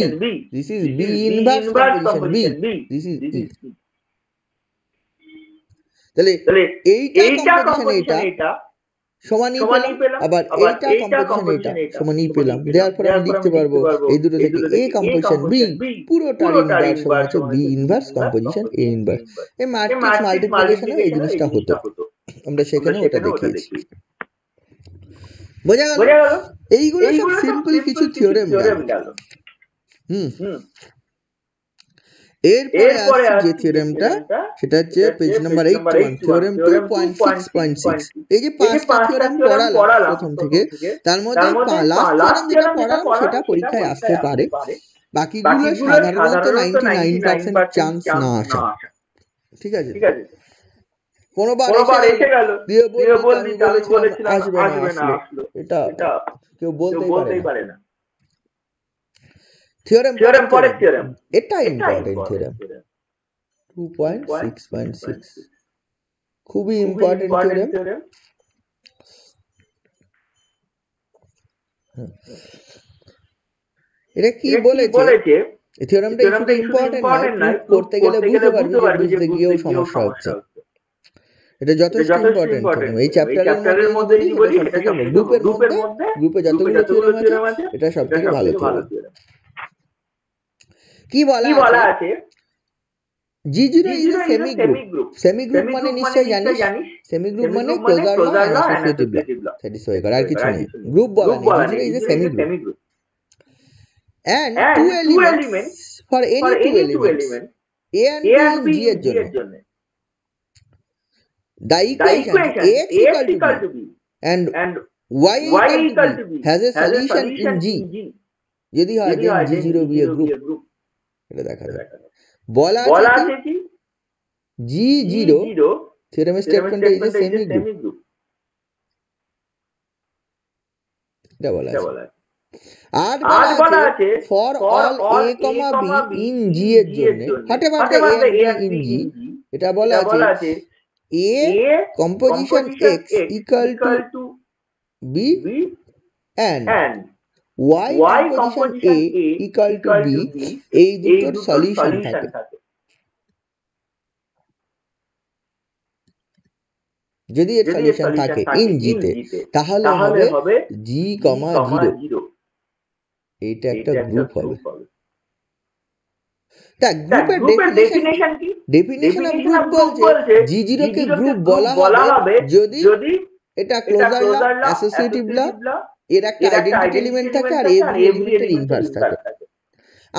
this is B inverse composition B this is E তাহলে এইটা composition এটা সমানই পেলাম আবার এইটা composition এটা সমানই পেলাম দেয়ারপর আমি লিখতে পারবো এই দুটো থেকে A composition B পুরোটার ইনভার্স হচ্ছে B inverse composition A inverse এই ম্যাট্রিক্স মাল্টিপ্লিকেশনে এই জিনিসটা হতো আমরা সেখানে ওটা দেখিয়েছি বোঝা গেল এইগুলো সব সিম্পল কিছু থিওরেম গেল এরপরে আসছে যে থিওরেমটা সেটা হচ্ছে পেজ নাম্বার 81 থিওরেম 2.6.6 এই যে পাঁচটা থিওরেম পড়ালাম প্রথম থেকে তার মধ্যে লাস্ট থিওরেম যেটা পড়ালাম সেটা পরীক্ষায় আসতে পারে বাকিগুলো সাধারণত 99% চান্স না আসে ঠিক আছে কোনোবার এসে গেল দিয়ে বলেছিলাম আসবে না আসলো এটা কেউ বলতেই পারে না থিওরেম পরের থিওরেম এটা ইম্পর্টেন্ট থিওরেম 2.6.6 খুবই ইম্পর্টেন্ট থিওরেম এটা কি বলেছে এই থিওরেমটা শুধু ইম্পর্টেন্ট না করতে গেলে বুঝতে পারবি যে বুঝতে গিয়েও সমস্যা হচ্ছে এটা যথেষ্ট ইম্পর্টেন্ট থিওরেম এই চ্যাপ্টারের মধ্যে যদি বলি এটা গ্রুপে যতগুলো থিওরেম আছে এটা সবথেকে ভালো থিওরেম কি বলা আছে G0 is a semi group. Semi group মানে নিশ্চয়ই জানিস, semi group মানে closure law and associative law satisfy করা, আর কিছু নেই। গ্রুপ বলা নেই, G0 is a semi group. And two elements for any two elements A and B in G এর জন্য the equation Ax equal to B and Y equal to B has a solution in G যদি হয় then G0 be a group। এটা দেখা যাক। বলা আছে কি G0 theorem statement is a semi group। এটা বলা আছে। আর বলা আছে for all A, B in G এর জন্য whatever the A and B in G, এটা বলা আছে A composition X equal to B and Y composition A equal to B এই দুটোর সলিউশন থাকে। যদি এর সলিউশন থাকে ইন G তে তাহলে হবে G, 0। এটা একটা গ্রুপ হবে। তা গ্রুপের ডেফিনিশন কি? ডেফিনিশন অফ গ্রুপ বলছে G0 কে গ্রুপ বলা হবে যদি এটা ক্লোজার ল, অ্যাসোসিয়েটিভ ল, এর একটা আইডেন্টিটি এলিমেন্ট থাকে আর এভরি এলিমেন্টের ইনভার্স থাকে।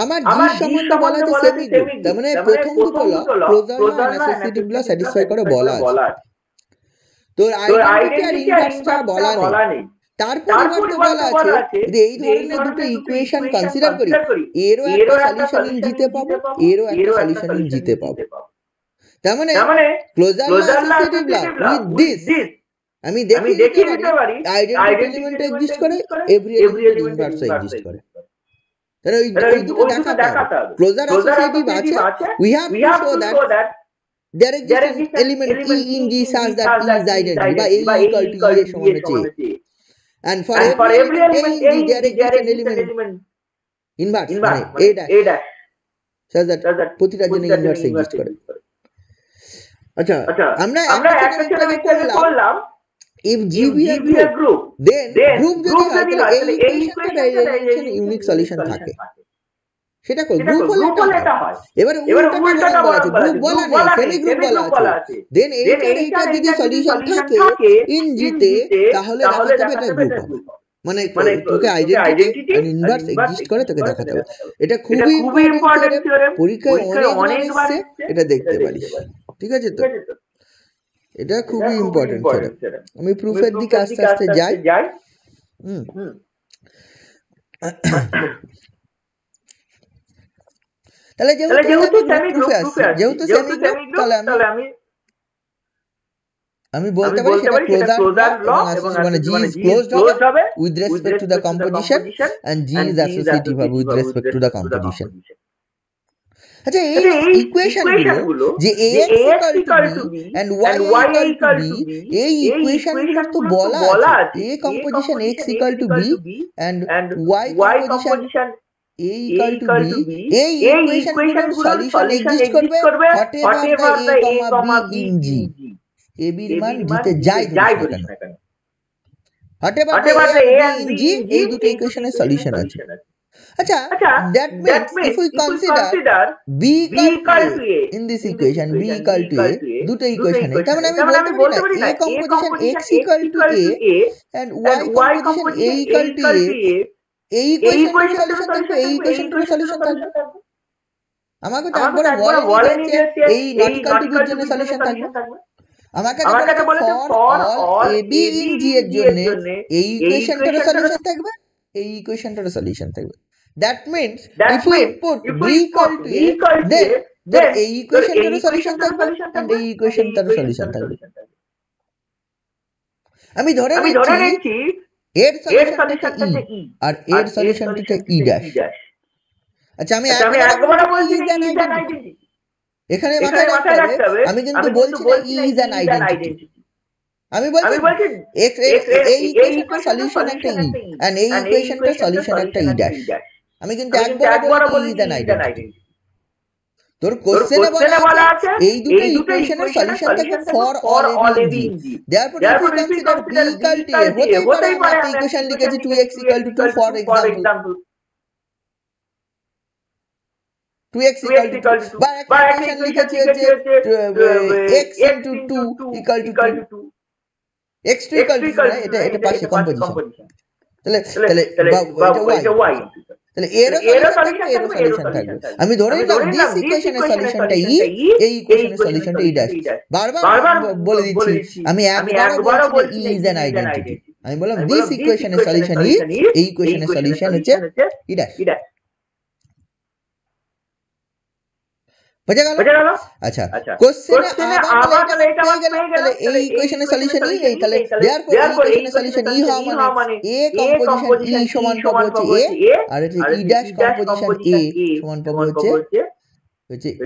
আমার G সম্বন্ধে বলা আছে সেমি গ্রুপ, তার মানে প্রথম দুটো ল ক্লোজার ল আর অ্যাসোসিয়েটিভ ল স্যাটিসফাই করে বলা আছে। তোর আইডেন্টিটি আর ইনভার্সটা বলা নেই। তার পরিবর্তে বলা আছে যদি এই ধরনের দুটো ইকুয়েশন কনসিডার করি এরও একটা সলিউশন ইন জিতে পাবো, এরও একটা সলিউশন ইন জিতে পাবো। তার মানে closure law associative law with this আমি দেখিয়ে দিতে পারি আইডেন্টিটি এলিমেন্ট এক্সিস্ট করে, এভরি এলিমেন্ট ইনভার্স এক্সিস্ট করে। তাহলে ওই দুটো দেখাতে হবে। ক্লোজার অ্যাসোসিয়েটিভ আছে, we have to show that there exists an element E in G such that E is identity by A equal to E সমান হচ্ছে and for every element A in G there exists an element inverse মানে A dash such that প্রতিটার জন্য inverse exist করে। আচ্ছা আমরা একটা চ্যাপ্টারে করলাম if G be a group then group যদি হয় তাহলে এই ইকুয়েশনটা ইউনিক সলিউশন থাকে। সেটা কর গ্রুপ হলে এটা হয়। এবারে উল্টাটা বলা আছে, গ্রুপ বলা নেই, সেমি গ্রুপ বলা আছে। দেন এইটা যদি সলিউশন থাকে ইন G তে তাহলে দেখাতে হবে এটা গ্রুপ হবে। মানে তোকে আইডেন্টিটি আর ইনভার্স এক্সিস্ট করে তোকে দেখাতে হবে। এটা খুবই ইম্পর্টেন্ট থিওরেম, পরীক্ষায় অনেকবার এসেছে, এটা দেখতে পারিস। ঠিক আছে তো? এটা খুবই ইম্পর্টেন্ট থিওরেম। আমি প্রুফের দিকে আস্তে আস্তে যাই। তাহলে যেহেতু সেমি গ্রুপে আসছে, যেহেতু সেমি গ্রুপ তাহলে আমি বলতে পারি সেটা ক্লোজার ল এবং মানে G is closed হবে with respect to the composition and G is associative হবে with respect to the composition। আচ্ছা এই ইকুয়েশন গুলো যে Ax equal to B and Y equal to B এই ইকুয়েশন গুলো তো বলা আছে A composition X equal to B and Y composition A equal to B এই ইকুয়েশনগুলোর সলিউশন এক্সিস্ট করবে whatever the A, B in G। A B এর মান জিতে যায় ধরিস না কেন, whatever the A and B in G এই দুটো ইকুয়েশনের সলিউশন আছে। আচ্ছা that means if we consider B equal to A in this equation, B equal to A দুটো ইকুয়েশনে, তার মানে আমি বলতে পারি না A composition X equal to A and Y composition A equal to A এই ইকুয়েশনের সলিউশন থাকবে, এই ইকুয়েশনের সলিউশন থাকবে। আমাকে তো একবার বলেনি যে এই নট ইকুয়াল টু বি এর জন্য সলিউশন থাকবে। আমাকে তো বলেছে for all A B in G এর জন্য এই ইকুয়েশনটার সলিউশন থাকবে, এই ইকুয়েশনটার সলিউশন থাকবে। That means if we put B equal to A then এই ইকুয়েশনটার সলিউশন থাকবে and এই ইকুয়েশনটার সলিউশন থাকবে। আমি ধরে নিচ্ছি এর সলিউশনটা E আর এর সলিউশনটা E ড্যাশ। আচ্ছা আমি একবার বলছি E is an identity, এখানে মাথায় রাখতে হবে আমি কিন্তু বলছি না E is an identity, আমি বলছি এই ইকুয়েশনটার সলিউশন একটা E and এই ইকুয়েশনটার সলিউশন একটা E ড্যাশ। আমি কিন্তু একবার বলি E is an identity। তোর কোশ্চেনে বলা আছে এই দুটো ইকুয়েশনের সলিউশন থাকে for all A B in G। therefore if we consider B equal to A হতেই পারে আমরা ইকুয়েশন লিখেছি 2x equal to 2 for example। 2x equal to 2 বা একটা ইকুয়েশন লিখেছি হচ্ছে x into 2 equal to 2 x2 equal to 2 না এটা পাশে কম্পোজিশন তাহলে তাহলে এটা y তাহলে এরও সলিউশন থাকবে আমি ধরে নিলাম দিস ইকুয়েশনের সলিউশনটা ই এই ইকুয়েশনের সলিউশনটা ই ড্যাশ বারবার বলে দিচ্ছি আমি একবারও বলছি না ই ইজ অ্যান আইডেন্টিটি আমি বললাম দিস ইকুয়েশনের সলিউশন ই এই ইকুয়েশনের সলিউশন হচ্ছে ই ড্যাশ বুঝা গেল আচ্ছা কোশ্চেনে আবার তাহলে এটা পেয়ে গেলাম তাহলে এই ইকুয়েশনের সলিউশন ই এই তাহলে देयरफॉर এই ইকুয়েশনের সলিউশন ই হওয়া মানে a কম্পোজিশন ই সমান পাবো হচ্ছে a আর হচ্ছে ই ড্যাশ কম্পোজিশন a সমান পাবো হচ্ছে a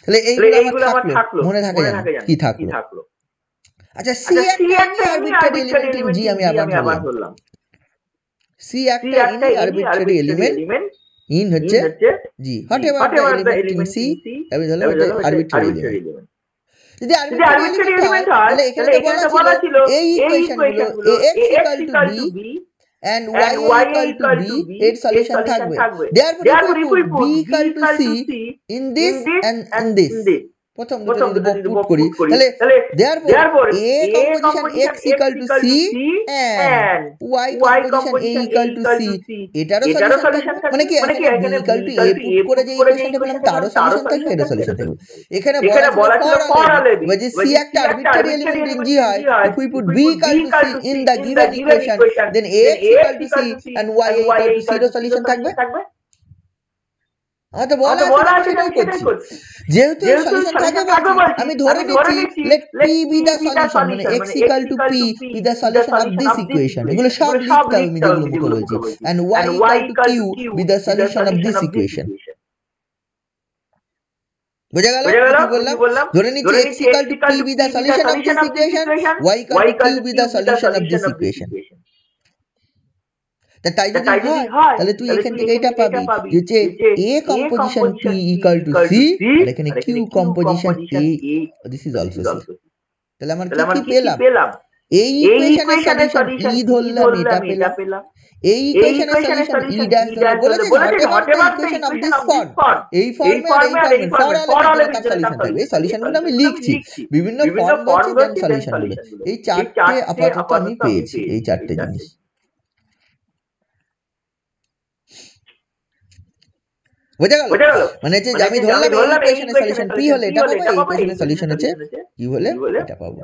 তাহলে এইগুলো আমার থাকলো মনে থাকে জানো কি থাকলো আচ্ছা c একটা আরবিট্রারি এলিমেন্ট ইন g আমি আবার ধরলাম c একটা আরবিট্রারি এলিমেন্ট in হচ্ছে g whatever the element in c আমি ধরলাম এটা আরবিট্রারি এলিমেন্ট যদি আরবিট্রারি এলিমেন্ট হয় তাহলে এখানে তো বলা ছিল এই ইকুয়েশনগুলো ax = b and y = b এর সলিউশন থাকবে therefore if we put b = c in this and in this প্রথম দুটো যদি পুট করি তাহলে therefore a composition x = c and y composition a = c এটারও সলিউশন মানে কি এখানে b = a পুট করে যে ইকুয়েশনটা পেলাম তারও সলিউশন থাকবে এর সলিউশন থাকবে এখানে বলা ছিল ফর অল যে c একটা আরবিট্রারি এলিমেন্ট ইন g হয় if we put b = c in the given equation then x = c and y = c এর সলিউশন থাকবে তো বলা আছে সেটাই করছি যেহেতু সলিউশন থাকবে বলছি আমি ধরে নিচ্ছি let p be the solution মানে x = p be the solution of this equation এগুলো সব লিখতে হবে আমি যেগুলো মুখে বলছি and y = q be the solution of this equation বুঝা গেল কি বললাম ধরে নিচ্ছি x = p be the solution of this equation y = q be the solution of this equation তাই যদি হয় তাহলে তুই এখান থেকে এটা পাবি যে a কম্পোজিশন p = c আর এখানে q composition a this is also c তাহলে আমরা কি পেলাম এই ইকুয়েশনের সলিউশন e ধরলাম এটা পেলাম এই ইকুয়েশনের সলিউশন e ড্যাশ বলেছে whatever the equation of this form এই ফর্মে আর এই ফর্মে ফর অল এর সলিউশন থাকবে এই সলিউশনগুলো আমি লিখছি বিভিন্ন ফর্ম বলছি দেন সলিউশনগুলো এই চারটে আপাতত আমি পেয়েছি এই চারটে জিনিস বুঝা গেল মানে হচ্ছে আমি ধরলাম এই ইকুয়েশনের সলিউশন p হলে এটা পাবো এই ইকুয়েশনের সলিউশন হচ্ছে q হলে এটা পাবো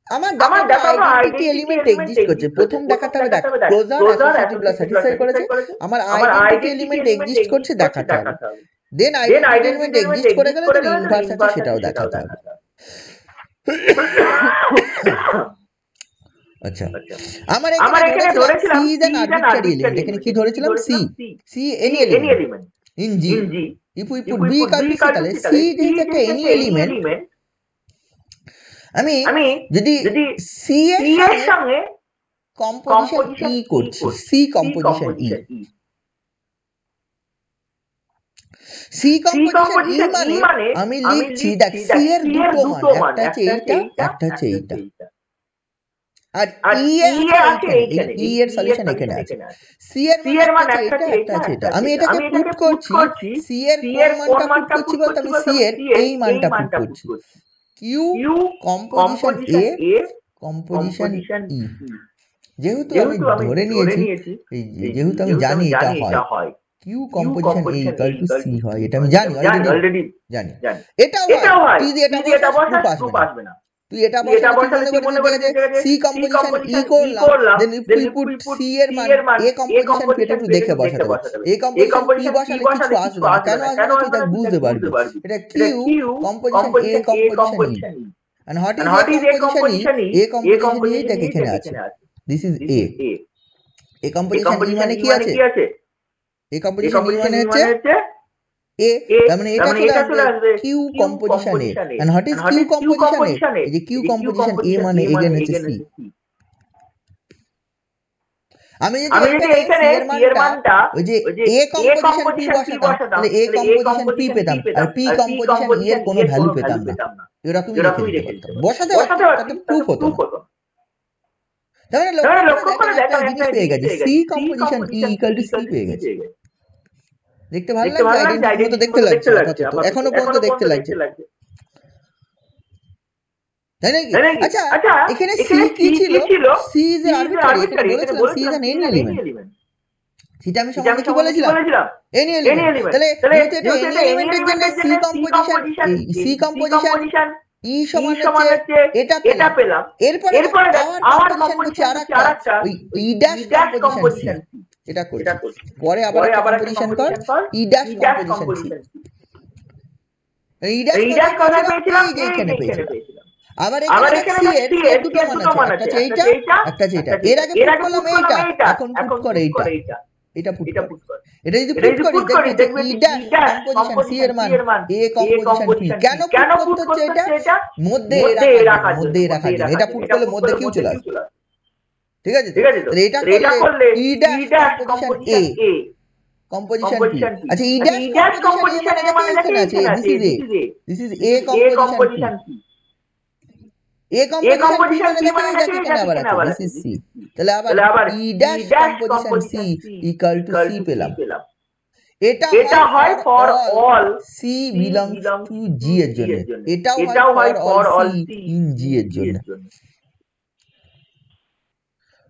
আমার দেখাবো আইডেন্টিটি এলিমেন্ট এক্সিস্ট করছে প্রথম দেখাতে হবে দেখ ক্লোজার অ্যাসোসিয়েটিভ স্যাটিসফাই করেছে আমার আইডেন্টিটি এলিমেন্ট এক্সিস্ট করছে দেখাতে হবে দেন আইডেন্টিটি এলিমেন্ট এক্সিস্ট করে গেলে তো ইনভার্স আছে সেটাও দেখাতে হবে আচ্ছা আমার এখানে ধরেছিলাম c is an arbitrary element এখানে কি ধরেছিলাম c any element in g if we put b = c তাহলে c is একটা এনি এলিমেন্ট আমি যদি c এর সঙ্গে কম্পোজিশন e করছি c composition e c composition e মানে আমি লিখছি দেখ c এর দুটো মান একটা হচ্ছে এইটা একটা হচ্ছে এইটা আর e আছে এইখানে e এর সলিউশন এখানে আছে c এর মান একটা আছে এটা আমি এটাকে পুট করছি c এর কোন মানটা পুট করছি বলতে আমি c এর এই মানটা পুট করছি q composition a composition e যেহেতু আমি ধরে নিয়েছি যেহেতু আমি জানি এটা হয় q কম্পোজিশন a = c হয় এটা আমি জানি অলরেডি জানি এটাও হয় তুই এটা পাসবে না তুই এটা মনে করে যে c কম্পোজিশন e করলাম দেন ইফ উই পুট c এর মান a কম্পোজিশন এটা একটু দেখে বসাতে হবে a কম্পোজিশন p বসালে কিছু আসবে না কেন আসবে না তুই তা বুঝতে পারবি এটা q composition a composition e and what is a composition a composition e দেখ এখানে আছে this is a composition e মানে কি আছে a composition e মানে হচ্ছে a তার মানে এটা চলে আসবে q composition a and what is q composition a এই যে q কম্পোজিশন a মানে এগেইন হচ্ছে c আমি যদি এখানে c এর মানটা ওই যে a কম্পোজিশন p বসাতাম তাহলে a কম্পোজিশন p পেতাম আর p কম্পোজিশন e এর কোনো ভ্যালু পেতাম না এরকমই লিখে দিতে পারতাম বসাতে পারতাম প্রুফ হতো না তাহলে লক্ষ্য করে দেখ একটা জিনিস পেয়ে গেছে c কম্পোজিশন e = c পেয়ে গেছে দেখতে ভালো লাগছে, আইডেন্টিটির মতো দেখতে লাগছে আপাতত, এখনো পর্যন্ত দেখতে লাগছে, তাই নাকি? আচ্ছা, এখানে সি কি ছিল? সি ইজ এ আরবিট্রারি, এখানে বলেছিলাম c is an any element. সেটা আমি সম্বন্ধে কি বলেছিলাম? Any element. তাহলে যেহেতু এটা এনি এলিমেন্টের জন্য c composition, c composition e সমান হচ্ছে এটা পেলাম। এরপরে আবার কম্পোজিশন করছি আরেকটা, ওই ই ড্যাশ কম্পোজিশন সি, এটা করছি। পরে আবার একটা কম্পোজিশন কর, ই ড্যাশ কম্পোজিশন সি। ই ড্যাশ কোথায় পেয়েছিলাম? এই যে এখানে পেয়েছিলাম। আবার এখানে দেখ সি এর দুটো মান আছে, একটা হচ্ছে এইটা, একটা হচ্ছে এটা। এর আগে পুট করলাম এইটা, এখন পুট করে এইটা, এটা পুট কর। এটা যদি পুট করি দেখবে যে ই ড্যাশ কম্পোজিশন সি এর মান এ কম্পোজিশন পি। কেন পুট করতে হচ্ছে এটা? মধ্যে রাখার জন্য। এটা পুট করলে মধ্যে কিউ চলে আসবে, ঠিক আছে? তাহলে এটা করলে e dash composition a composition p. আচ্ছা, ই ড্যাশ কম্পোজিশন এ মানে এখানে আছে, this is a composition p. A composition p মানে দেখো এই দেখো এখানে আবার আছে, দিস ইজ সি। তাহলে আবার e dash composition c equal to c পেলাম। এটা হয় for all c belongs to G এর জন্য, এটাও হয় for all c in G এর জন্য।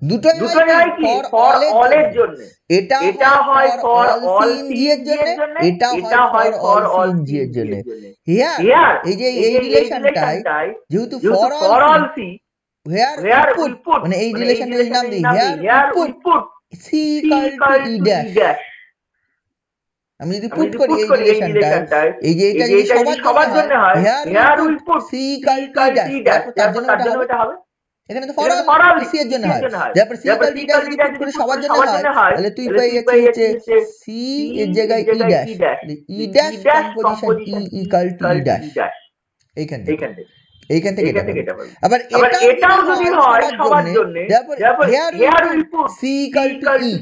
দুটোই হয় কি? ফর অল এর জন্য। এটা হয় for all c in G এর জন্য, এটা হয় for all c in G এর জন্য। হিয়ার এই যে এই রিলেশনটাই যেহেতু for all c, where we put মানে এই রিলেশনের নাম দিই here we put c equal to e dash। আমি যদি পুট করি এই রিলেশনটায়, এই যে এটা যদি সবার জন্য হয় here we put c equal to e dash, তার জন্য এটা হবে। এখানে তো ফর অল c এর জন্য হয়, তারপর c equal to e dash যদি পুট করে সবার জন্য হয়, তাহলে তুই পাই হচ্ছে c এর জায়গায় e dash, e dash composition e equal to e dash। এইখান থেকে এটা পাবো। আবার এটাও যদি হয় সবার জন্য, তারপর here we put c equal to e,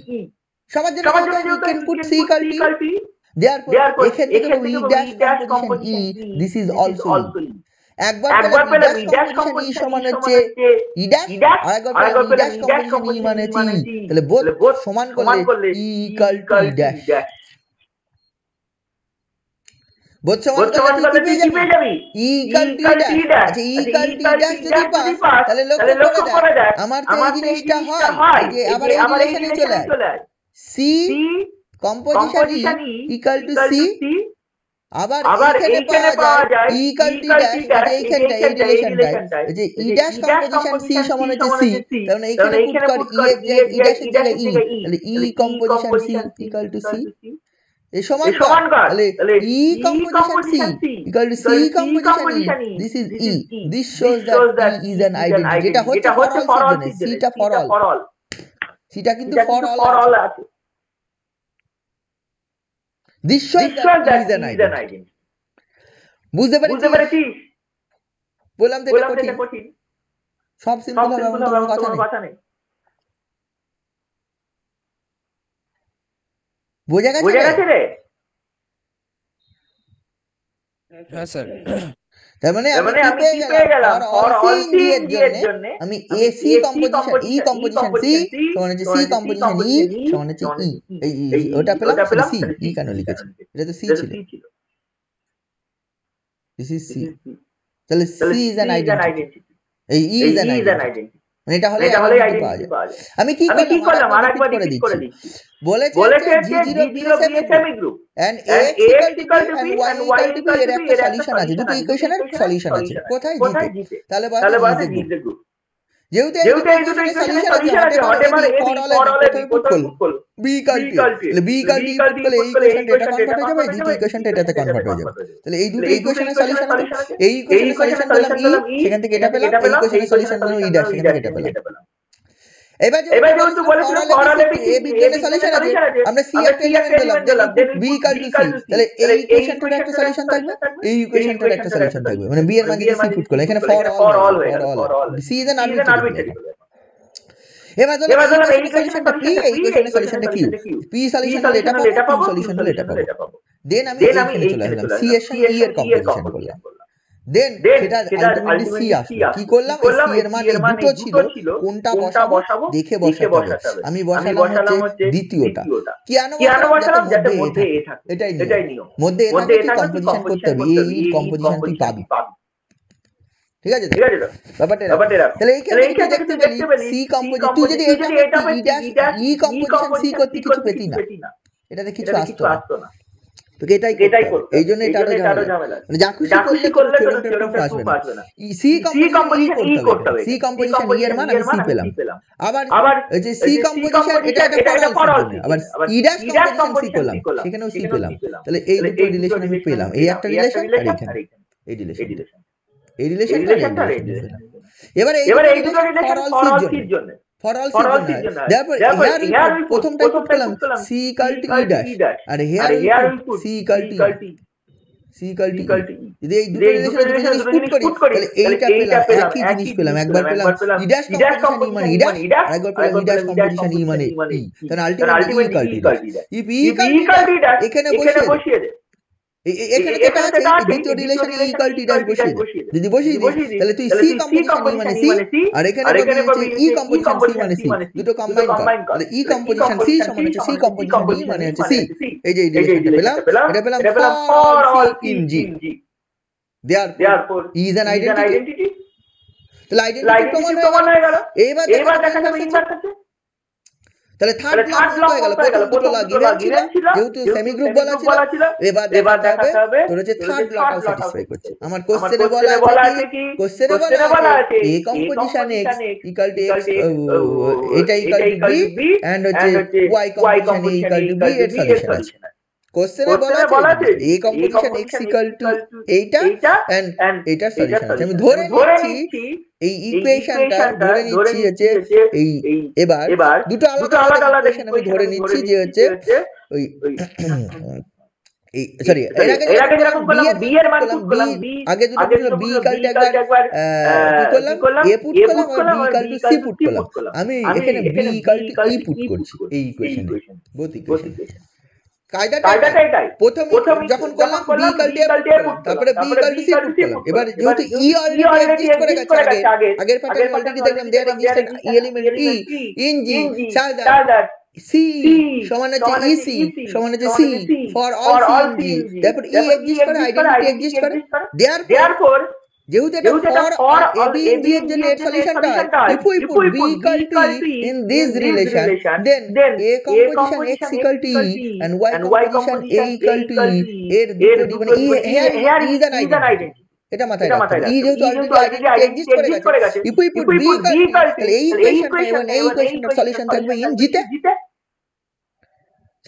সবার জন্য you can put c equal to e, therefore এখান থেকে পাবো e dash composition e, this is also e। একবার পেলাম e dash কম্পোজিশন e সমান হচ্ছে e dash, আর একবার পেলাম e dash কম্পোজিশন e মানে হচ্ছে e। তাহলে বোথ সমান করলে e equal to e dash। Both সমান করলে তুই কি পেয়ে যাবি? e equal to e dash। আচ্ছা, e equal to e dash যদি পাস, তাহলে লক্ষ্য করে দেখ আমার তো এই জিনিসটা হয়, এই যে আবার এই রিলেশনে চলে আয়, c composition e equal to c, আবার এখানে পাওয়া যায় e equal to e dash, এই যে এইখানটা এই রিলেশনটায় যে e dash কম্পোজিশন c সমান হচ্ছে c, তার মানে এখানে পুট কর e এর জায়গায় e dash এর জায়গায় e, তাহলে e composition c equal to c। এই সমান কর, তাহলে e composition c equal to c composition e, this is e, this shows that e is an identity। এটা হচ্ছে ফর অল এর জন্য, c টা ফর অল, c টা কিন্তু ফর অল আছে। this shows that e is an identity। বুঝতে পেরেছিস? বললাম তো এটা কঠিন, সব সিম্পল হবে এমন তো কোনো কথা নেই। বোঝা গেছে রে? হ্যাঁ স্যার। তার মানে আমি কি পেয়ে গেলাম? For all c in G এর জন্য আমি a c composition e composition c সমান হচ্ছে সি কম্পোজিশন ই সমান হচ্ছে ই, এই ওটা পেলাম সি, ই কেন লিখেছি? এটা তো সি ছিল, দিস ইজ সি। তাহলে সি ইজ অ্যান আইডেন্টিটি, এই ই ইজ অ্যান আইডেন্টিটি, মানে এটা হলে আইডেন্টিটি পাওয়া যায়। আমি কি করলাম আরেকবার রিপিট করে দিচ্ছি। বলেছে G0 BSM group and Ax equal to B and Y equal to B এর একটা সলিউশন আছে, দুটো ইকুয়েশনের সলিউশন আছে। কোথায়? জিতে। তাহলে বলে G এর গ্রুপ। যেহেতু এই দুটো ইকুয়েশনের সলিউশন আছে, হোয়াটএভার এ ফর অল এর প্রথমে পুট করব B equal to, তাহলে B equal to পুট করলে এই ইকুয়েশনটা এটা কনভার্ট হয়ে যাবে, এই দ্বিতীয় ইকুয়েশনটা এটাতে কনভার্ট হয়ে যাবে। তাহলে এই দুটো ইকুয়েশনের সলিউশন আছে, এই ইকুয়েশনের সলিউশন পেলাম E, সেখান থেকে এটা পেলাম, এই ইকুয়েশনের সলিউশন পেলাম E dash, সেখান থেকে এটা পেলাম। এবার যেহেতু বলেছিল ফর অল এ বি জন্য সলিউশন আছে, আমরা সি একটা এলিমেন্ট দিলাম, দেন বি ইকুয়াল টু সি, তাহলে এই ইকুয়েশনটার একটা সলিউশন থাকবে, এই ইকুয়েশনটার একটা সলিউশন থাকবে, মানে বি এর মান যদি সি পুট করলে এখানে for all c is an arbitrary. এবার ধরলাম এই সলিউশনটা পি, এই ইকুয়েশনের সলিউশনটা কিউ, পি সলিউশন হলে এটা পাবো, কিউ সলিউশন হলে এটা পাবো। দেন আমি এইখানে চলে আসলাম, সি এর সঙ্গে ই এর কম্পোজিশন করলাম, দেন সেটা আলটিমেটলি সি আসলো। কি করলাম, এই সি এর মান এই দুটো ছিল, কোনটা বসাবো দেখে বসাতে হবে। আমি বসালাম হচ্ছে দ্বিতীয়টা। কেন বসালাম, যাতে মধ্যে এ থাকে, এটাই নিয়ম। মধ্যে এ থাকলে তুই কম্পোজিশন করতে হবে, এই কম্পোজিশন তুই পাবি। ঠিক আছে তো ব্যাপারটা এরকম। তাহলে এইখান থেকে তুই দেখতে পেলি সি কম্পোজিশন, তুই যদি এটা পেতি ই কম্পোজিশন সি করতে কিছু পেতি না, এটাতে কিছু আসতো না, তোকে এটাই করতে হবে। এই জন্য এটা আরো ঝামেলা, মানে যা খুশি করলে তোর থিওরেমটা প্রুফ আসবে না। সি কম্পোজিশন ই করতে হবে, সি কম্পোজিশন ই এর মান আমি সি পেলাম। আবার যে সি কম্পোজিশন এটা একটা ফর অল সি, আবার ই ড্যাশ কম্পোজিশন সি করলাম, সেখানেও সি পেলাম। তাহলে এই দুটো রিলেশন আমি পেলাম, এই একটা রিলেশন আর এখানে এই রিলেশন, এই রিলেশনটা আর এই রিলেশন। এবার এই দুটো রিলেশন ফর অল সির জন্য, ফর অল সির জন্য। তারপর হিয়ার প্রথমটাই পুট করলাম c equal to e dash, আর here c equal to c equal to যদি এই দুটো রিলেশন দুটো জিনিস পুট করি, তাহলে এইটা পেলাম, একই জিনিস পেলাম। একবার পেলাম ই ড্যাশ কম্পোজিশন ই মানে ই ড্যাশ, আর একবার পেলাম ই ড্যাশ কম্পোজিশন ই মানে ই। তাহলে ultimately E equal to dash. If E equal to dash এখানে বসিয়ে দে, এখানে যেটা আছে এই দ্বিতীয় relation E equal to dash বসিয়ে দে। যদি বসিয়ে দিই তাহলে তুই সি কম্পোজিশন ই মানে সি, আর এখানে পাবি হচ্ছে ই কম্পোজিশন সি মানে সি, দুটো কম্বাইন কর। তাহলে ই কম্পোজিশন সি সমান হচ্ছে সি কম্পোজিশন ই মানে হচ্ছে সি। এই যে এই রিলেশনটা পেলাম, এটা পেলাম for all c in G. Therefore e is an identity. তাহলে আইডেন্টিটি প্রমাণ হয়ে গেল। এবার দেখা যাবে ইনভার্স আছে। তাহলে থার্ড ব্লক হয়ে গেল, প্রথম দুটো লা গিভেন ছিল যেহেতু সেমি গ্রুপ বলা ছিল। এবার দেখাতে হবে তোর হচ্ছে থার্ড ব্লকটাও স্যাটিসফাই করছে। আমার কোশ্চেনে বলা আছে কি, কোশ্চেনে বলা আছে a composition x equal to x, এটা ইকুয়াল টু বি, এন্ড হচ্ছে y composition a equal to b এর সলিউশন আছে। কোশ্চেনে বলা আছে a composition x equal to এইটা এন্ড এইটার সলিউশন আছে। আমি ধরে নিচ্ছি এই ইকুয়েশনটা ধরে নিচ্ছি হচ্ছে এই, এবার দুটো আলাদা আলাদা ইকুয়েশন আমি ধরে নিচ্ছি যে হচ্ছে ওই এই সরি এর আগে যেরকম করলাম বি এর মান পুট করলাম, বি আগে দুটো ছিল বি ইকুয়াল টু একবার কি করলাম এ পুট করলাম আর b equal to c put করলাম। আমি এখানে b equal to e put করছি এই ইকুয়েশনে, বোথ ইকুয়েশন। কায়দাটা এটাই, প্রথম যখন করলাম b equal to a put করলাম, তারপরে b equal to c put করলাম। এবার যেহেতু ই অলরেডি এক্সিস্ট করে গেছে আগের প্যাটার্ন অলরেডি দেখলাম there existed e element e in G such that c সমান হচ্ছে ইসি সমান হচ্ছে c for all c in G. তারপর ই এক্সিস্ট করে, আইডেন্টিটি এক্সিস্ট করে, দেয়ারফর যেহেতু এটা for a b in G এর জন্য এর সলিউশনটা if we put b equal to in this relation then a composition x equal to e and y composition a equal to e এর দুটো মানে ই হিয়ার ইজ অ্যান আইডেন্টিটি। এটা মাথায় রাখতে হবে, ই যেহেতু অলরেডি আইডেন্টিটি এক্সিস্ট করে গেছে, if we put b equal to তাহলে এই ইকুয়েশনটা এবং এই ইকুয়েশনটার সলিউশন থাকবে ইন জিতে,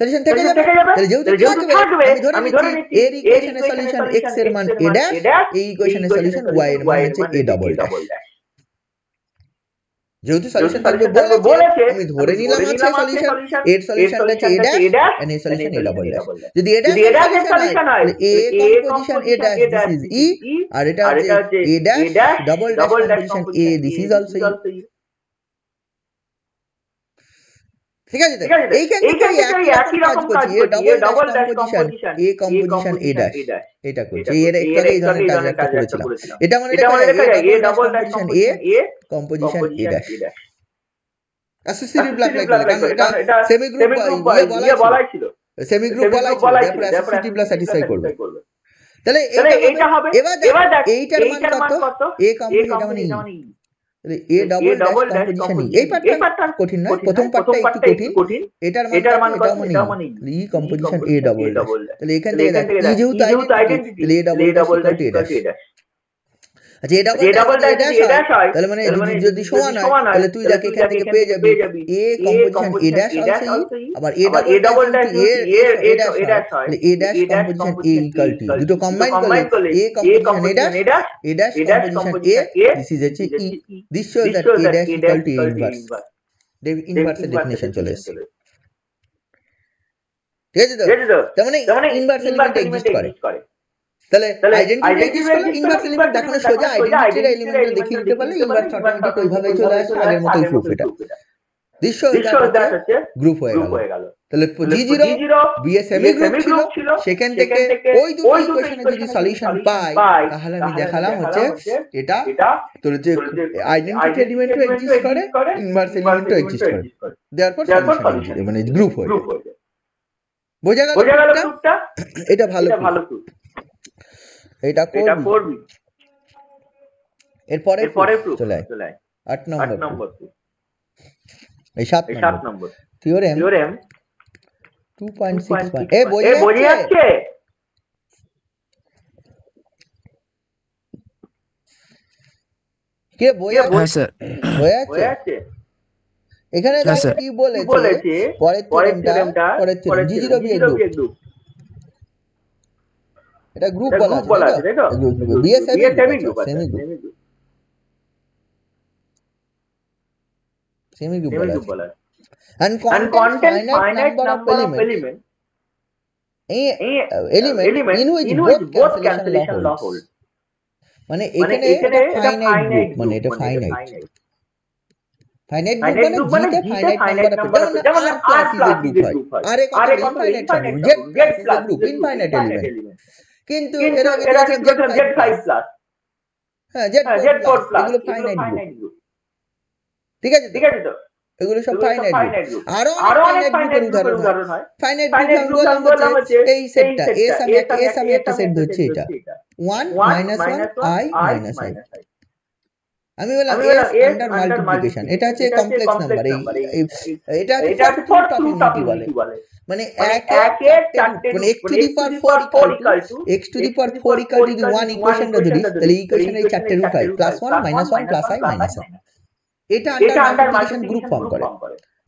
সলিউশন থেকে যাবে। তাহলে যেহেতু থাকবে আমি ধরে নিচ্ছি এর ইকুয়েশনের সলিউশন x এর মান a ড্যাশ, এই ইকুয়েশনের সলিউশন y এর মান হচ্ছে a ডাবল ড্যাশ। যেহেতু সলিউশন থাকবে বলেছে আমি ধরে নিলাম আছে সলিউশন, এর সলিউশনটা হচ্ছে a ড্যাশ এন্ড এর সলিউশন a ডাবল ড্যাশ। যদি a ড্যাশ এর সলিউশন হয় a composition a dash this is e, আর এটা হচ্ছে a dash double dash composition a this is also e. ঠিক আছে, এইখান থেকে একই রকম কাজ করছি, a double dash composition a composition a dash এটা করছি। এর একটু আগে এই ধরনের কাজ একটা করেছিলাম। এটা মানে লেখা যায় এ double dash composition a dash associative block like, কারণ এটা সেমি গ্রুপ বলাই ছিল, সেমি গ্রুপ বলাই ছিল, তারপর অ্যাসোসিয়েটিভ ব্লক স্যাটিসফাই করবে। তাহলে এইটা হবে। এবার দেখ এইটার মান কত, এ কম্পোজিশন মানে এ ডাবল ড্যাশ কম্পোজিশন এই পার্টটা কঠিন নয়, প্রথম পার্টটা একটু কঠিন। এটার মান কত, এটা মানে e composition a double dash. তাহলে এখান থেকে দেখ ই যেহেতু আইডেন্টিটি তাহলে a double dash equal to a dash. আচ্ছা a double dash a dash হয়, তাহলে মানে যদি সমান হয় তাহলে তুই দেখ এখান থেকে পেয়ে যাবি a composition a dash also e, আবার a double dash a dash হয়, তাহলে a dash composition a equal to দুটো কম্বাইন করলে a composition a dash composition a this is হচ্ছে e. This shows that a dash equal to a inverse. ইনভার্সের definition চলে এসেছে, ঠিক আছে তো? তার মানে ইনভার্স এলিমেন্ট এক্সিস্ট করে। তাহলে আইডেন্টিটি এক্সিস্ট করলে ইনভার্স এলিমেন্ট দেখানো সোজা, আইডেন্টিটির এলিমেন্টগুলো দেখিয়ে দিতে পারলে ইনভার্স অটোমেটিক ওইভাবেই চলে আসে, আগের মতোই প্রুফ এটা। দিস শোজ দ্যাট হচ্ছে গ্রুপ হয়ে গেল। তাহলে G0 B A semi group ছিল, সেখান থেকে ওই দুটো ইকুয়েশনে যদি সলিউশন পাই তাহলে আমি দেখালাম হচ্ছে এটা তোর যে আইডেন্টিটি এলিমেন্টও এক্সিস্ট করে, ইনভার্স এলিমেন্টও এক্সিস্ট করে, দেয়ারপর সলিউশন মানে গ্রুপ হয়ে যায়। বোঝা গেল প্রুফটা? এটা ভালো প্রুফ, এটা করবি। এরপরে প্রুফ চলে আয় 8 নম্বর প্রুফ, এই 7 নম্বর থিওরেম 2.6 এ বোঝা যাচ্ছে? কে বোঝা? হ্যাঁ স্যার, বোঝা যাচ্ছে? এখানে দেখো কি বলেছে, পরের থিওরেমটা G0 বি এর গ্রুপ, এটা গ্রুপ বলা আছে তাই তো? B A semi group, semi group বলা আছে, and contains finite number of elements in which both cancellation law holds. মানে এখানে এটা ফাইনাইট গ্রুপ, মানে এটা ফাইনাইট গ্রুপ মানে G তে ফাইনাইট নাম্বার অফ, যেমন R plus is a group হয়, R এ কত infinite, Z plus is a group infinite element, কিন্তু এর আগে দেখলাম Z5 প্লাস, হ্যাঁ Z4 প্লাস, এগুলো ফাইনাইট গ্রুপ, ঠিক আছে তো? এগুলো সব ফাইনাইট গ্রুপ। আরো অনেক ফাইনাইট গ্রুপের উদাহরণ হয়। ফাইনাইট গ্রুপ আমি বললাম হচ্ছে এই সেটটা, এস আমি একটা সেট ধরছি, এটা 1 - I - I, আমি বললাম এস আন্ডার মাল্টিপ্লিকেশন, এটা হচ্ছে কমপ্লেক্স নাম্বার, এটা হচ্ছে ফোর ট্রুথ অফ ইউনিটি বলে, মানে একে চারটে, মানে x to the power 4 equal to x to the power 4 equal to 1 ইকুয়েশনটা ধরি, তাহলে ইকুয়েশনের এই চারটে রুট হয় +1 - 1 +I - I, এটা আন্ডার মাল্টিপ্লিকেশন গ্রুপ ফর্ম করে।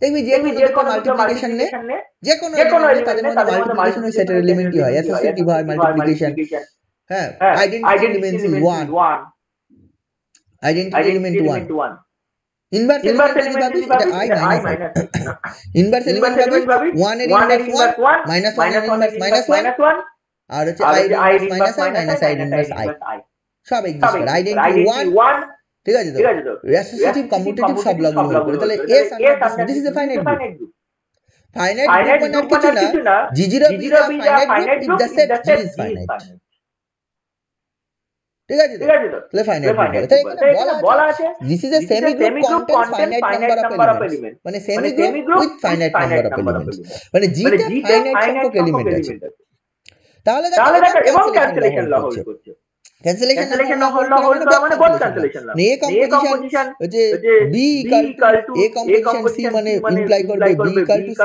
দেখবি যে কোনো মাল্টিপ্লিকেশন নে, যে কোনো এলিমেন্ট তাদের মধ্যে মাল্টিপ্লিকেশন ওই সেটের এলিমেন্টই হয়, অ্যাসোসিয়েটিভ হয় মাল্টিপ্লিকেশন, হ্যাঁ identity elements 1, identity element 1, inverse element যদি ভাবি এটা I - I, ইনভার্স এলিমেন্ট ভাবি 1 এর ইনভার্স 1 -1 এর ইনভার্স -1, আর হচ্ছে I এর ইনভার্স -I - I এর ইনভার্স I, সব এক্সিস্ট করে। আইডেন্টিটি 1, ঠিক আছে তো? অ্যাসোসিয়েটিভ কমিউটেটিভ সব লাগু করে, তাহলে s under this is a finite group. Finite group মানে আর কিছু না, G0 be is a finite group if the set G is finite, ঠিক আছে তো? তাহলে ফাইনাইট গ্রুপ বলে। তাই এখানে বলা আছে this is a semi group contains finite number of elements, মানে semi group with finite number of elements, মানে G তে ফাইনাইট সংখ্যক এলিমেন্ট আছে। তাহলে দেখো এবং ক্যান্সেলেশন ল হোল্ড করছে, ক্যান্সেলেশন ল হোল্ড মানে both cancellation law, a composition হচ্ছে B equal to A composition C, মানে ইমপ্লাই করবে B ইকুয়াল টু C,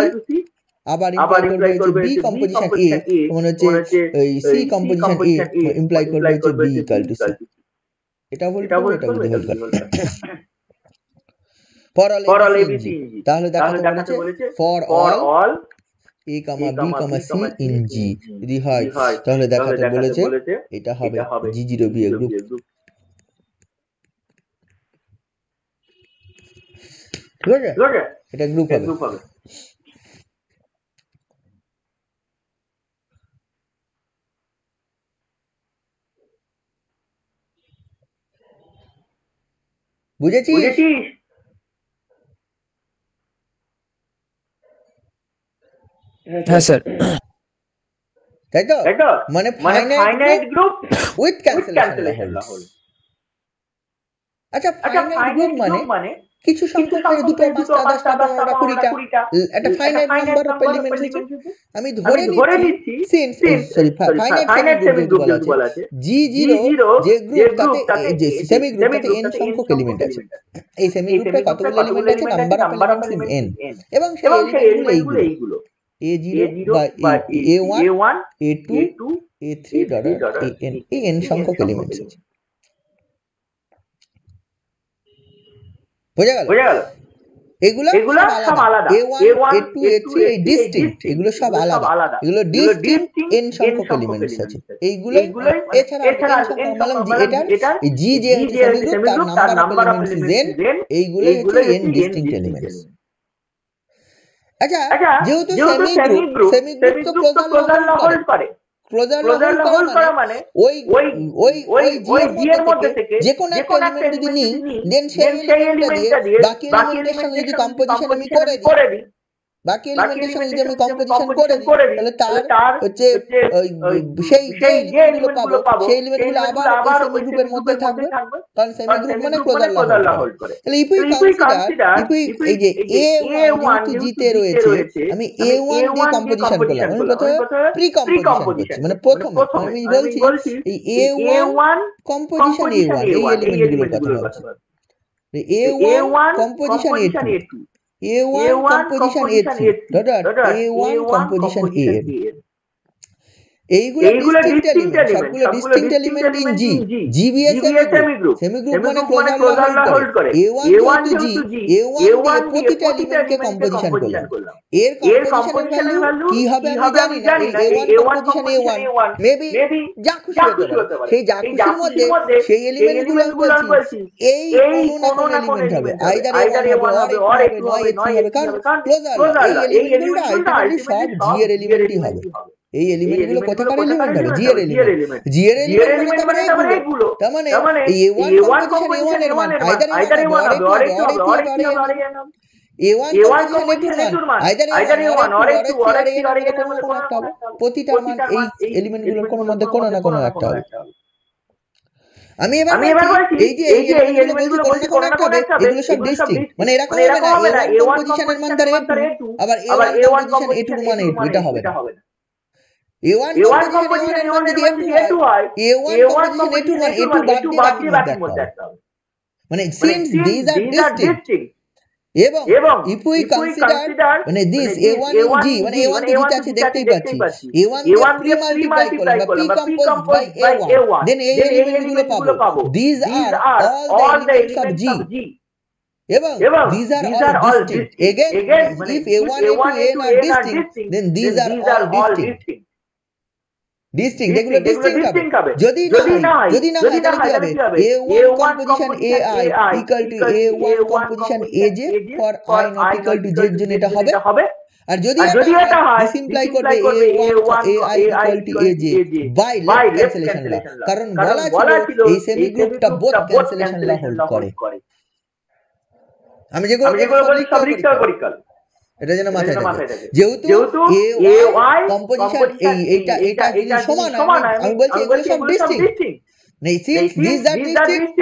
আবার ইমপ্লাই করবে হচ্ছে B কম্পোজিশন A, মানে হচ্ছে এই C কম্পোজিশন A ইমপ্লাই করবে হচ্ছে B ইকুয়াল টু C। এটা হোল্ড করবে, এটা হোল্ড করবে। ফর অল ABC, তাহলে দেখাতে বলেছে for all A, B, C in G যদি হয়, তাহলে দেখাতে বলেছে এটা হবে G0 বি এর গ্রুপ। ঠিক আছে, এটা গ্রুপ হবে। বুঝেছিস? হ্যাঁ স্যার, তাই তো? মানে finite group with cancellation law hold. আচ্ছা, ফাইনাইট গ্রুপ মানে কিছু সংখ্যক থাকে, 2, 5, 10, 15, 20টা, একটা ফাইনাইট নাম্বার অফ এলিমেন্টস আছে। আমি ধরে নিচ্ছি ফাইনাইট সেমি গ্রুপ বলা আছে G0 যে গ্রুপ, তাতে যে সেমি গ্রুপ তাতে n সংখ্যক এলিমেন্ট আছে। এই সেমি গ্রুপে কতগুলো এলিমেন্ট আছে? Number of elements is n, এবং সেই এলিমেন্টগুলো এইগুলো A0 বা A1 A2 A3 AN, এই n সংখ্যক এলিমেন্টস আছে। বোঝা গেল? এগুলো সব আলাদা, A1 A2 A3 এই ডিস্টিংক্ট, এগুলো সব আলাদা, এগুলো ডিস্টিংক্ট n সংখ্যক এলিমেন্টস আছে। এইগুলো এছাড়া n সংখ্যক বললাম যে এটা G যে সেমি গ্রুপ তার number of elements is n, এইগুলো হচ্ছে n ডিস্টিংক্ট এলিমেন্টস। আচ্ছা, যেহেতু সেমি গ্রুপ তো ক্লোজার ল হোল্ড করে, ক্লোজার ল হোল্ড করা মানে ওই ওই ওই জি এর মধ্যে থেকে যে কোনো একটা এলিমেন্ট যদি নিই, দেন সেই এলিমেন্টটা দিয়ে বাকি এলিমেন্টের সঙ্গে যদি কম্পোজিশন আমি করে দিই, বাকি এলিমেন্টের সঙ্গে যদি আমি কম্পোজিশন করে দিই, তাহলে তার হচ্ছে সেই যে এলিমেন্টগুলো পাবো সেই এলিমেন্টগুলো আবার ওই সেমি গ্রুপের মধ্যেই থাকবে, কারণ সেমি গ্রুপ মানে ক্লোজার ল হোল্ড করে। তাহলে ইফ উই কনসিডার এই যে A1 যেহেতু G তে রয়েছে, আমি A1 দিয়ে কম্পোজিশন করলাম, আমি প্রথমে প্রি কম্পোজিশন করছি, মানে প্রথমে আমি বলছি এই A1 কম্পোজিশন A1 এই এলিমেন্টগুলোর কথা বলছি। A1 composition A2, A1 composition A3 dot A1 composition AN, এইগুলো ডিস্টিংক্ট এলিমেন্ট, সবগুলো distinct element in G. GB A semi group, semi group মানে ক্লোজার ল হোল্ড করে। A1 যেহেতু জি, A1 দিয়ে প্রতিটা এলিমেন্টকে কম্পোজিশন করলাম। এর কম্পোজিশনের ভ্যালু কি হবে আমি জানি না, এই A1 কম্পোজিশন A1 মেবি যা খুশি হতে পারে, সেই যা খুশির মধ্যে সেই এলিমেন্টগুলো আমি বলছি এই কোনো না কোনো এলিমেন্ট হবে, আইদার A1 হবে অর A2 হবে নয় A3 হবে, কারণ ক্লোজার ল এই এলিমেন্টগুলো আলটিমেটলি সব জি এর এলিমেন্টই হবে। এই এলিমেন্টগুলো কোথাকার এলিমেন্ট হবে, জি এর এলিমেন্ট। জি এর এলিমেন্ট মানে তারপরে এগুলো, তার মানে এই A1 কম্পোজিশন A1 এর মান আইদার A1 হবে অর A2 হবে অর A3 হবে or AN। A1 composition A2 এর মান either A1 or A2 or A3 or AN এর মধ্যে কোনো একটা হবে, প্রতিটা মান এই এলিমেন্টগুলোর কোনো মধ্যে কোনো না কোনো একটা হবে। আমি এবার বলছি এই যে এই এলিমেন্টগুলো বলছি কোনো না কোনো একটা হবে, এগুলো সব ডিস্টিংক্ট, মানে এরকম হবে না A1 কম্পোজিশনের মান তার A2 আবার A1 কম্পোজিশন A2 এর মান A2, এটা হবে না। A1 কম্পোজিশন A1 এর মান যদি A2 হয়, A1 কম্পোজিশন A2 মান A2 বাদ দিয়ে বাকির মধ্যে একটা হবে, মানে সিন্স দিস আর ডিস্টিংক্ট এবং ইফ উই কনসিডার মানে দিস A1 ইন G, মানে A1 তো G তে আছে দেখতেই পাচ্ছি, A1 দিয়ে প্রি মাল্টিপ্লাই করলাম বা প্রি কম্পোজড বাই A1, দেন এই এলিমেন্টগুলো পাবো। This are all the elements of G এবং these are all distinct. Again, if A1 A2 AN are distinct, then these are all distinct. এগুলো ডিস্টিংক্ট হবে। যদি না হয় তাহলে কি হবে, A1 composition AI equal two A1 composition AJ for I not equal to J এর জন্য এটা হবে। আর যদি এটা হয় সিম্পলাই করবে A1 AI equal to AJ by left cancellation law, কারণ বলা ছিল এই সেমি গ্রুপটা বোথ ক্যান্সেলেশন ল হোল্ড করে। আমি যেগুলো বলি সব রিক্টার পরীক্ষা, এটা যেন মাথায় থাকে। যেহেতু AY কম্পোজিশন এইটা যদি সমান হয়, আমি বলছি এগুলো সব ডিস্টিংক্ট, নেই since this are distinct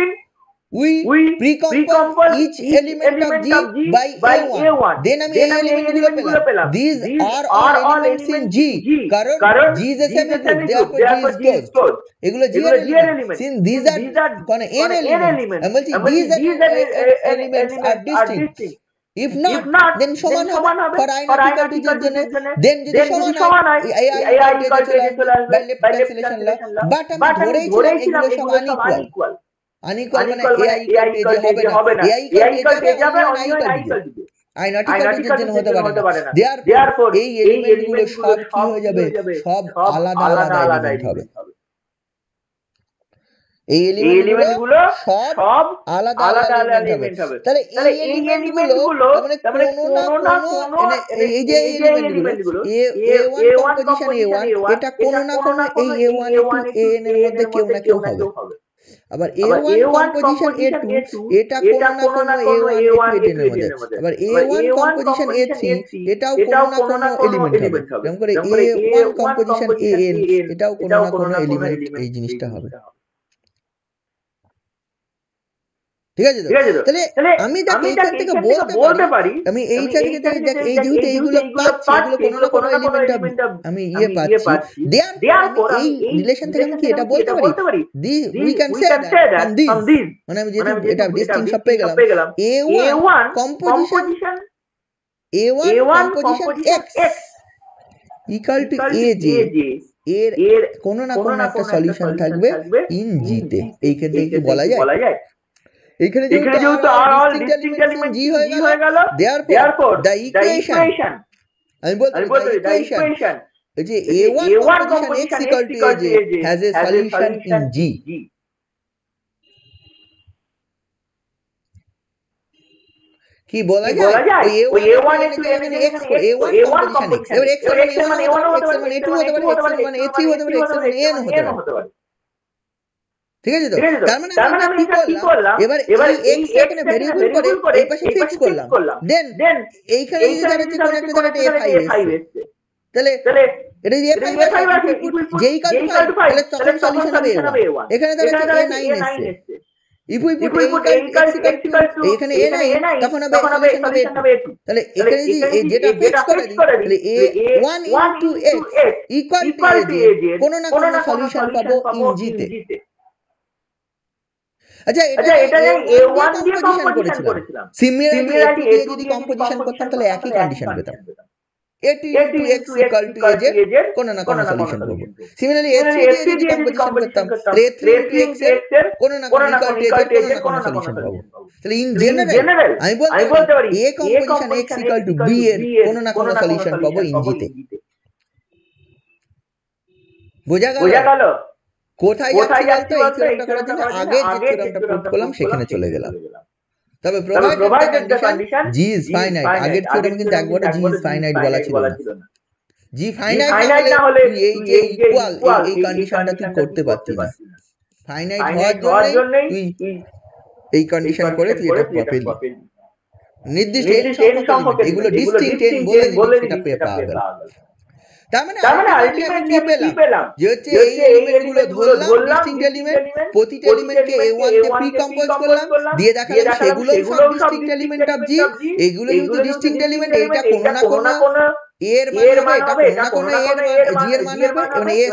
we pre-compose each element of G by A1, then আমি এই এলিমেন্টগুলো পেলাম। These are all elements in G, কারণ G is a semi group, therefore G is closed. এগুলো G এর এলিমেন্ট, since these are মানে n element, আমি বলছি these elements are distinct. If not, then সমান হবে for I not equal to J এর জন্য, then যদি সমান হয় AI equal to J চলে আসবে by left cancellation law, but আমি ধরেইছিলাম এগুলো সব unequal মানে AI equal to AJ হবে না, AI equal to AJ হবে, I equal to J, I not equal to J এর জন্য হতে পারে না। Therefore এই এলিমেন্টগুলো সব কি হয়ে যাবে, সব আলাদা আলাদা এলিমেন্ট হবে। এই এলিমেন্টগুলো সব আলাদা এলিমেন্ট হবে। তাহলে এই এলিমেন্টগুলো মানে কোনো না কোনো এই যে এলিমেন্টগুলো A1 কম্পোজিশন A1 এটা কোনো না কোনো এই A1 A2 AN এর মধ্যে কেউ না কেউ হবে। আবার A1 কম্পোজিশন A2 এটা কোনো না কোনো A1 A2 এর মধ্যে, আবার A1 কম্পোজিশন A3 এটাও কোনো না কোনো এলিমেন্ট হবে। যেমন করে A1 কম্পোজিশন AN এটাও কোনো না কোনো এলিমেন্ট এই জিনিসটা হবে। ঠিক আছে তো? তাহলে আমি এখান থেকে বলতে পারি আমি এই থেকে এই যেহেতু এইগুলো পাচ্ছি, এগুলো কোনো না কোনো এলিমেন্ট আমি পাচ্ছি, দেয়ারফর এই রিলেশন থেকে আমি কি এটা বলতে পারি we can say that from this, মানে আমি যেহেতু এটা ডিস্টিংক্ট সব পেয়ে গেলাম, A1 composition X equal to AJ এর কোনো না কোনো একটা সলিউশন থাকবে ইন G তে। এইখান থেকে কি বলা যায়, এখানে যেহেতু all distinct elements G হয়ে গেল, therefore the equation আমি বলতে the equation যে A1 composition X equal to AJ has a solution in G. কি বলা যায় ওই a1 a2 এখানে x a1 কম্পোজিশন x এবার x এর মানে a1 হতে পারে x এর মানে a2 হতে পারে x এর মানে a3 হতে পারে x এর মানে an হতে পারে ঠিক আছে তো তার মানে আমি কি করলাম এবার এই x টা এখানে ভেরিয়েবল করে এই পাশে ফিক্স করলাম দেন এইখানে যদি দাঁড়াচ্ছে কোন একটা দাঁড়াতে a5 এসছে তাহলে এটা যদি a5 আসে যেই কাল 5 তাহলে তখন সলিউশন হবে a1 এখানে দাঁড়াচ্ছে a9 এসছে if we put a equal to এখানে a9 তখন হবে সলিউশন হবে a2 তাহলে এখানে যদি যেটা ফিক্স করে দিই তাহলে a1 into x equal to a কোন না কোন সলিউশন পাবো ইন g তে আচ্ছা এটা a1 দিয়ে কম্পোজিশন করেছিলাম সিমিলারলি a2 দিয়ে যদি কম্পোজিশন করতাম তাহলে একই কন্ডিশন পেতাম a2 into x equal to a কোন না কোন সলিউশন পাবো সিমিলারলি a3 দিয়ে যদি কম্পোজিশন করতাম তাহলে a3 into x এর কোন না কোন ইকুয়াল টু a কোন না কোন সলিউশন পাবো তাহলে ইন জেনারেল আমি বলতে পারি a composition x equal to b এর কোন না কোন সলিউশন পাবো ইন g তে বোঝা গেল কোথায় যাচ্ছি বলতো এই থিওরামটা করার জন্য আগে যে থিওরামটা প্রুভ করলাম সেখানে চলে গেলাম তবে provided condition g is finite আগের থিওরামে কিন্তু একবারও g is finite বলা ছিল না g finite না হলে এই যে ইকুয়াল এই কন্ডিশনটা তুই করতে পারতিস না ফাইনাইট হওয়ার জন্য তুই এই কন্ডিশন করে তুই এটা পেলি নির্দিষ্ট n সংখ্যক এগুলো ডিস্টিংক্ট n বলে সেটা পাওয়া গেল তার মানে আলটিমেটলি কি পেলাম যে হচ্ছে এই এলিমেন্টগুলো ধরলাম ডিস্টিংক্ট এলিমেন্ট প্রতিটা এলিমেন্টকে a1 তে প্রি কম্পোজ করলাম দিয়ে দেখালাম সেগুলো সব ডিস্টিংক্ট এলিমেন্ট অফ g এইগুলো কিন্তু ডিস্টিংক্ট এলিমেন্ট এইটা কোনো না কোনো এর মান হবে এটা কোনো না কোনো g এর মান হবে মানে a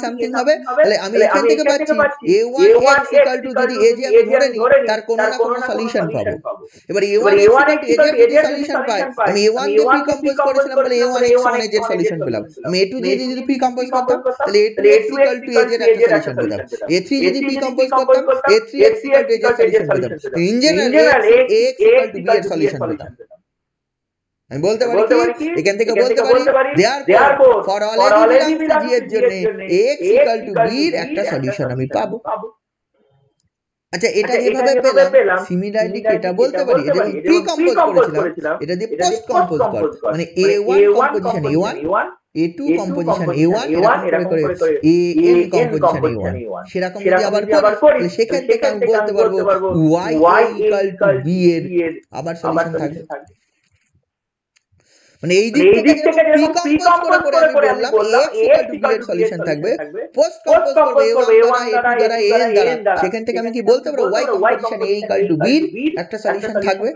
সামথিং হবে তাহলে আমি এখান থেকে পাচ্ছি a1 x = যদি aj আমি ধরে নিই তার কোনো না কোনো সলিউশন পাবো এবার a1 x = aj যদি সলিউশন পাই আমি a1 দিয়ে প্রি কম্পোজ করেছিলাম তাহলে a1 x সমান aj এর সলিউশন পেলাম আমি a2 দিয়ে যদি প্রি কম্পোজ করতাম তাহলে a2 x = aj এর একটা সলিউশন পেতাম a3 যদি প্রি কম্পোজ করতাম a3 x = aj এর সলিউশন পেতাম in general a x = b এর সলিউশন পেতাম আমি বলতে পারি কি এখান থেকে বলতে পারি therefore for all g এর জন্য x = b এর একটা সলিউশন আমি পাবো আচ্ছা এটা যেভাবে পেলাম সিমিলারলি এটা বলতে পারি এটা আমি প্রি কম্পোজ করেছিলাম এটা দিয়ে পোস্ট কম্পোজ কর মানে a1 composition a1 a2 composition a1 এরকম করে an কম্পোজিশন a1 সেরকম যদি আবার করি তাহলে সেখান থেকে আমি বলতে পারবো y = b এর আবার সলিউশন থাকবে মানে এই দিক থেকে যখন প্রি কম্পোজ করে আমি বললাম x = b এর সলিউশন থাকবে পোস্ট কম্পোজ করব a1 দ্বারা a2 দ্বারা an দ্বারা সেখান থেকে আমি কি বলতে পারবো y কম্পোজিশন a = b এর একটা সলিউশন থাকবে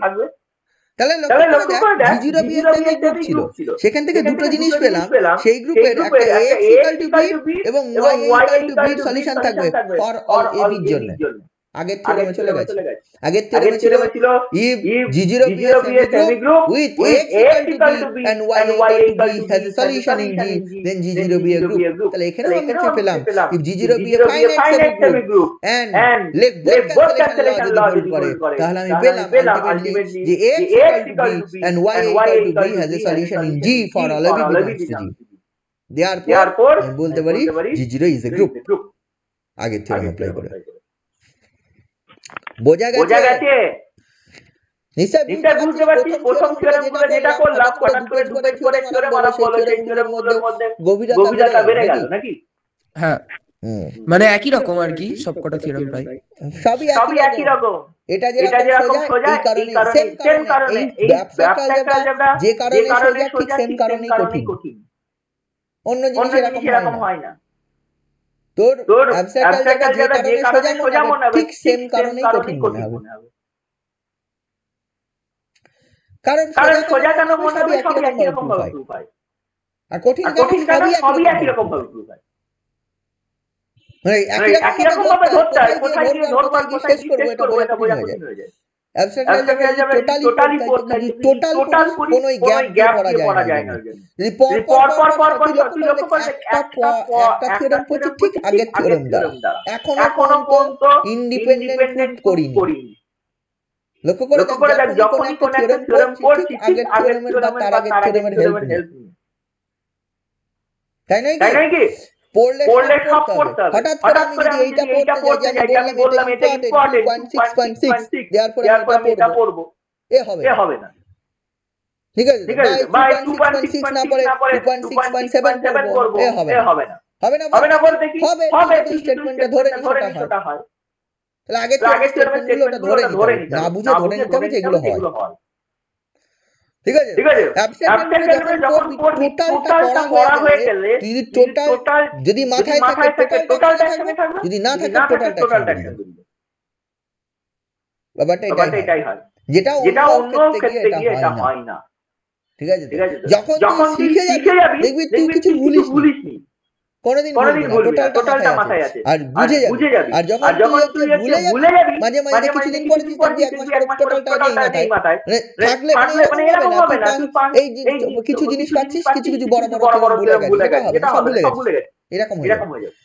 তাহলে লক্ষ্য করে দেখ g0 b এর গ্রুপ ছিল সেখান থেকে দুটো জিনিস পেলাম সেই গ্রুপের একটা x = b এবং y = b এর সলিউশন থাকবে ফর অল ab এর জন্য আগের থিওরেমে চলে গেছে আগের থিওরেমে ছিল if g0 b is a group with x = b and y = b has a solution in g then g0 b a group তাহলে এখানেও আমি কি পেলাম if g0 b a finite semi-group and let both cancellation law যদি করে তাহলে আমি পেলাম ultimately যে x = b and y = b has a solution in g for all of b belongs to g therefore আমি বলতে পারি g0 is a group আগের থিওরেম অ্যাপ্লাই করে বোঝা গেছে নিশ্চয় বুঝতে পারছিস প্রথম থিওরেমগুলো যেটা করলাম হঠাৎ করে গ্রুপের থিওরেম আলাপ হলো সেই থিওরেমগুলোর মধ্যে গভীরতা বেড়ে গেল নাকি হ্যাঁ মানে একই রকম আর কি সবকটা থিওরেম প্রায় সবই একই রকম এটা যেরকম সোজা এই কারণে সেম কারণে এই ব্যবসায়িক অ্যালজেব্রা যে কারণে সোজা ঠিক সেম কারণেই কঠিন অন্য জিনিস এরকম হয় না তোর অ্যাবস্ট্রাক্ট অ্যালজেব্রা যে কারণে সোজা মনে হবে ঠিক সেম কারণেই কঠিন মনে হবে কারণ সোজা কেন মনে হবে সবই একই রকম ভাবে প্রুফ হয় আর কঠিন কেন সবই একই রকম ভাবে প্রুফ হয় মানে একই রকম ভাবে ধরতে হয় কোথায় গিয়ে ধরব আর কোথায় শেষ করব এটা বোঝা কঠিন হয়ে যায় অ্যাবস্ট্রাক্ট অ্যালজেব্রা টোটাল কোনো গ্যাপ পড়া যায় না যদি পর তুই লক্ষ্য করলে একটা থিওরেম পড়ছি ঠিক আগের থিওরেম দ্বারা এখনো পর্যন্ত ইন্ডিপেন্ডেন্ট প্রুফ করিনি লক্ষ্য করে দেখ যখনই কোন একটা থিওরেম পড়ছি ঠিক আগের থিওরেমের বা তার আগের থিওরেমের হেল্প নিই তাই নয় কি পড়লে সব পড়তে হবে হঠাৎ করে আমি যদি এইটা পড়তে যাই আমি বললাম এটা ইম্পর্টেন্ট 2.6.6 দেয়ারপর আমি এটা পড়ব এ হবে না, ঠিক আছে? বা 2.6 না পড়ে 2.6.7 পড়বো, এ হবে না। হবে না বলতে কি হবে, তুই স্টেটমেন্টটা ধরে নিস ওটা হয়। তাহলে আগের স্টেটমেন্টগুলো ওটা ধরে নিতে হবে, না বুঝে ধরে নিতে হবে যেগুলো হয়, ঠিক আছে? অ্যাবস্ট্রাক্ট এলিমেন্ট যখন পড়বি টোটালটা পড়া হয়ে গেলে তুই টোটাল যদি মাথায় থাকে টোটালটা একসঙ্গে থাকবে, যদি না থাকে টোটালটা একসঙ্গে থাকবে। ব্যাপারটা এটাই হয়, যেটা অন্য ক্ষেত্রে গিয়ে এটা হয় না, ঠিক আছে? যখন তুই শিখে যাবি দেখবি তুই কিছু ভুলিসনি, কোনোদিন ভুলবি না, টোটালটা মাথায় আছে আর বুঝে যাবি। আর যখন তুই ভুলে যাবি মাঝে মাঝে কিছুদিন পরে তুই দেখবি এক মাস পরে টোটালটা নেই মাথায়, থাকলে মানে এরকম হবে না এই কিছু জিনিস পাচ্ছিস, কিছু বড় ভুলে গেছিস, যেটা হবে না, সব ভুলে গেছিস, এরকম হয়ে যাবে।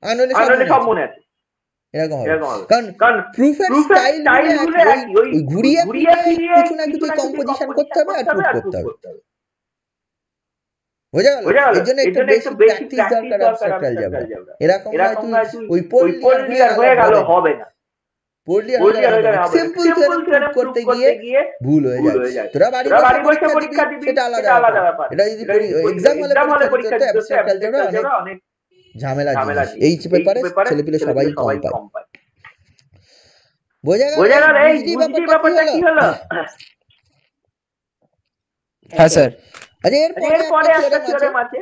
আর নইলে সব মনে আছে, এরকম হবে। কারণ প্রুফের স্টাইল গুলো একই, ওই ঘুরিয়ে ফিরিয়ে কিছু না কিছু কম্পোজিশন করতে হবে আর প্রুফ করতে হবে, বুঝে গেল? এর জন্য একটু বেসিক প্র্যাকটিস দরকার অ্যাবস্ট্রাক্ট অ্যালজেব্রা। এরকম নয় তুই ওই পড়লি আর হয়ে গেল, হবে না। পড়লি আর হয়ে গেল, সিম্পল থিওরেম করতে গিয়ে ভুল হয়ে যায়। তোরা বাড়ি বসে পরীক্ষা দিবি, সেটা আলাদা ব্যাপার। এটা যদি এক্সাম হলে পরীক্ষা দিতে অ্যাবস্ট্রাক্ট অ্যালজেব্রা অনেক ঝামেলা জিনিস। এই পেপারে ছেলেপিলে সবাই কম পায়। বোঝা গেল? এই ব্যাপারটা কি হলো? হ্যাঁ স্যার। আচ্ছা, এরপরে একটা থিওরেম আছে,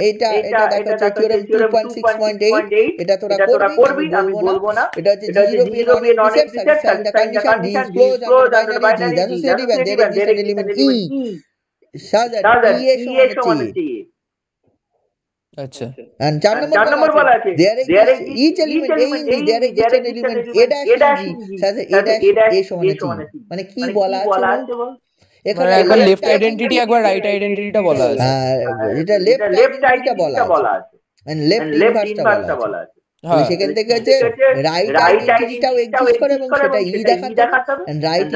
এইটা দেখো, থিওরেম 2.6.8, এটা তোরা করবি, আমি বলবো না। এটা হচ্ছে G0 be a non-existent such the condition D is closed under the binary G is associative and there exists an element E such that E সমান হচ্ছে A। আচ্ছা, and 4 নম্বর বলা আছে there exists each element A in D, there exists an element A dash in G such that A dash A সমান হচ্ছে E। মানে কি বলা আছে বল? এখানে একবার লেফট আইডেন্টিটি একবার রাইট আইডেন্টিটিটা বলা আছে। এটা লেফট আইডেন্টিটিটা বলা আছে এন্ড লেফট ইনভার্সটা বলা আছে। তাহলে সেখান থেকে হচ্ছে রাইট আইডেন্টিটিটাও এক্সিস্ট করে এবং সেটা ই দেখাতে হবে এন্ড রাইট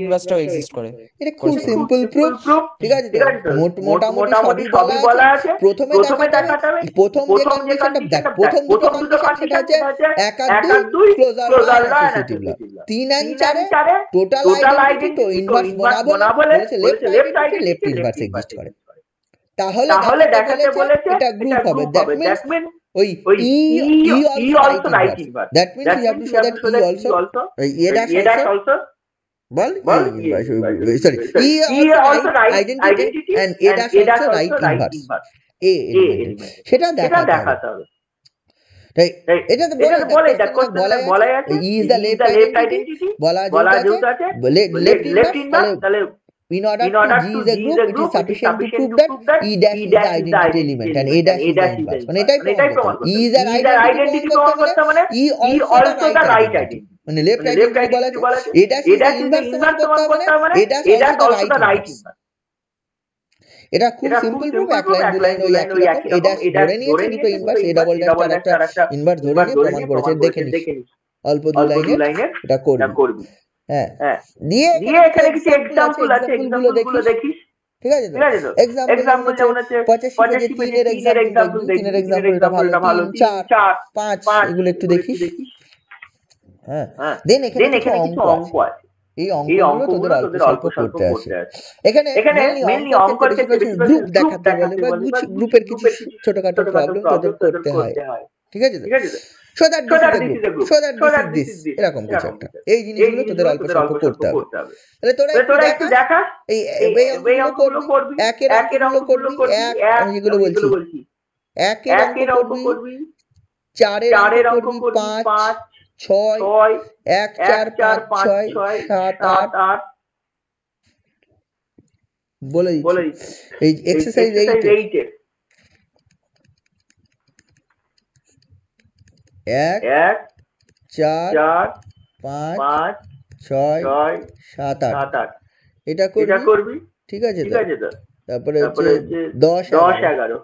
ইনভার্সটাও এক্সিস্ট করে। এটা খুব সিম্পল প্রুফ, ঠিক আছে? মোটামুটি সবই বলা আছে। প্রথমে দেখাতে হবে প্রথম যে কন্ডিশনটা দেখ, প্রথম দুটো কন্ডিশন সেটা হচ্ছে 1 আর 2 ক্লোজার ল অ্যাসোসিয়েটিভ ল, 3 আর 4 টোটাল আইডেন্টিটি তো ইনভার্স বানাবো বলেছে, left identity left inverse exist করে। তাহলে দেখাতে বলেছে এটা গ্রুপ হবে, দ্যাট মিন্স ওই E also right inverse, that means you have to show that E also A dash also ball sorry E also right identity and A dash also right inverse A element, সেটা দেখাতে হবে। এটা তো বলে আছে E is the left identity বলা আছে left inverse, তাহলে in order to G is a group, it is sufficient to prove that E dash is the identity element and A dash is the inverse। মানে এটাই প্রমাণ করতে হবে। E is the identity প্রমাণ করতে মানে E also the right identity, মানে left identity বলা আছে, A dash is the inverse প্রমাণ করতে হবে মানে A dash also the right inverse। এটা খুব সিম্পল প্রুফ, এক লাইন দু লাইন ওই একই রকম। A dash ধরে নিয়েছে দুটো ইনভার্স, A ডাবল ড্যাশ আর একটা ইনভার্স ধরে নিয়ে প্রমাণ করেছে, দেখে নিস অল্প দু লাইনের এটা করবি। হ্যাঁ, দিয়ে এখানে কিছু এক্সাম্পল আছে, এক্সাম্পলগুলো দেখিস, ঠিক আছে? তো এক্সাম্পল যেমন আছে 85 পেজে 3 এর এক্সাম্পল, 3 এর এক্সাম্পল এটা ভালো, 3 4 5 এগুলো একটু দেখিস। হ্যাঁ, দেন এখানে কিছু অঙ্ক আছে, এই অঙ্কগুলো তোদের অল্প স্বল্প করতে আছে। এখানে মেইনলি অঙ্কের ক্ষেত্রে গ্রুপ দেখাতে বলে বা গ্রুপের কিছু ছোটখাটো প্রবলেম তোদের করতে হয়, ঠিক আছে? so that this is this এরকম কিছু একটা, এই জিনিসগুলো তোদের অল্প স্বল্প করতে হবে। তাহলে তোরা একটু দেখা এই অঙ্কগুলো করবি, একের অঙ্কগুলো করবি, আমি যেগুলো বলছি একের অঙ্ক করবি, চারের অঙ্ক করবি, 5 6 1 4 5 6 7 8 বলে দিচ্ছি। এই এক্সারসাইজ 8 1 4 5 6 7 8 এটা করবি, ঠিক আছে? তো তারপরে হচ্ছে 10 11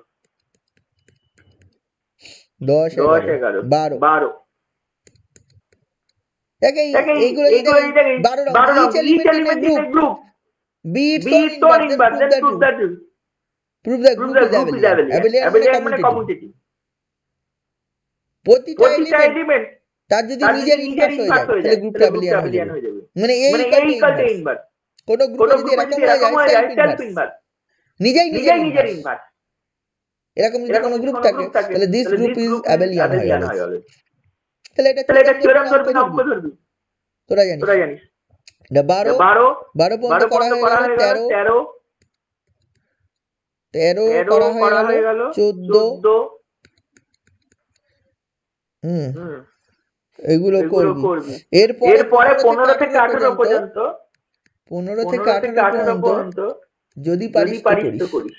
12 দেখ এইগুলো 12 each element in a group be its own inverse, then prove the group is abelian মানে commutative। প্রতিটা এলিমেন্ট তার যদি নিজের ইনভার্স হয়ে যায় তাহলে গ্রুপটা abelian হয়ে যাবে। মানে A equal to inverse। কোন গ্রুপে যদি এরকম হয়ে যায় সেলফ ইনভার্স, নিজেই নিজের ইনভার্স, এরকম যদি কোনো গ্রুপ থাকে তাহলে দিস গ্রুপ ইজ অ্যাবেলিয়ান হয়ে গেল। তাহলে এটা থিওরেম ধরবি না অঙ্ক ধরবি? তোরা জানিস 12 পর্যন্ত করা হয়ে গেল, 13 করা হয়ে গেল, 14 এগুলো করবি। এরপরে 15 থেকে 18 পর্যন্ত যদি পারিস তো করিস।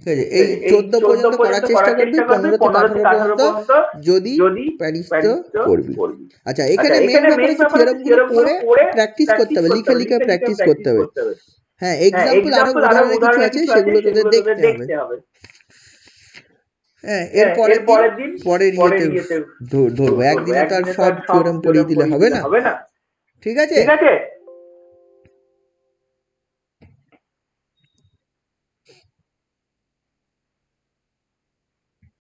ঠিক আছে, এই 14 পর্যন্ত করার চেষ্টা করবি, 15 থেকে 18 পর্যন্ত যদি পারিস তো করবি। আচ্ছা, এখানে মেইন ব্যাপার হচ্ছে থিওরেমগুলো পড়ে প্র্যাকটিস করতে হবে, লিখে লিখে প্র্যাকটিস করতে হবে। হ্যাঁ, এক্সাম্পল আরো উদাহরণে কিছু আছে, সেগুলো তোদের দেখতে হবে। হ্যাঁ, এর পরের ইয়েতে ধরবো। একদিনে তো আর সব থিওরেম পড়িয়ে দিলে হবে না। ঠিক আছে।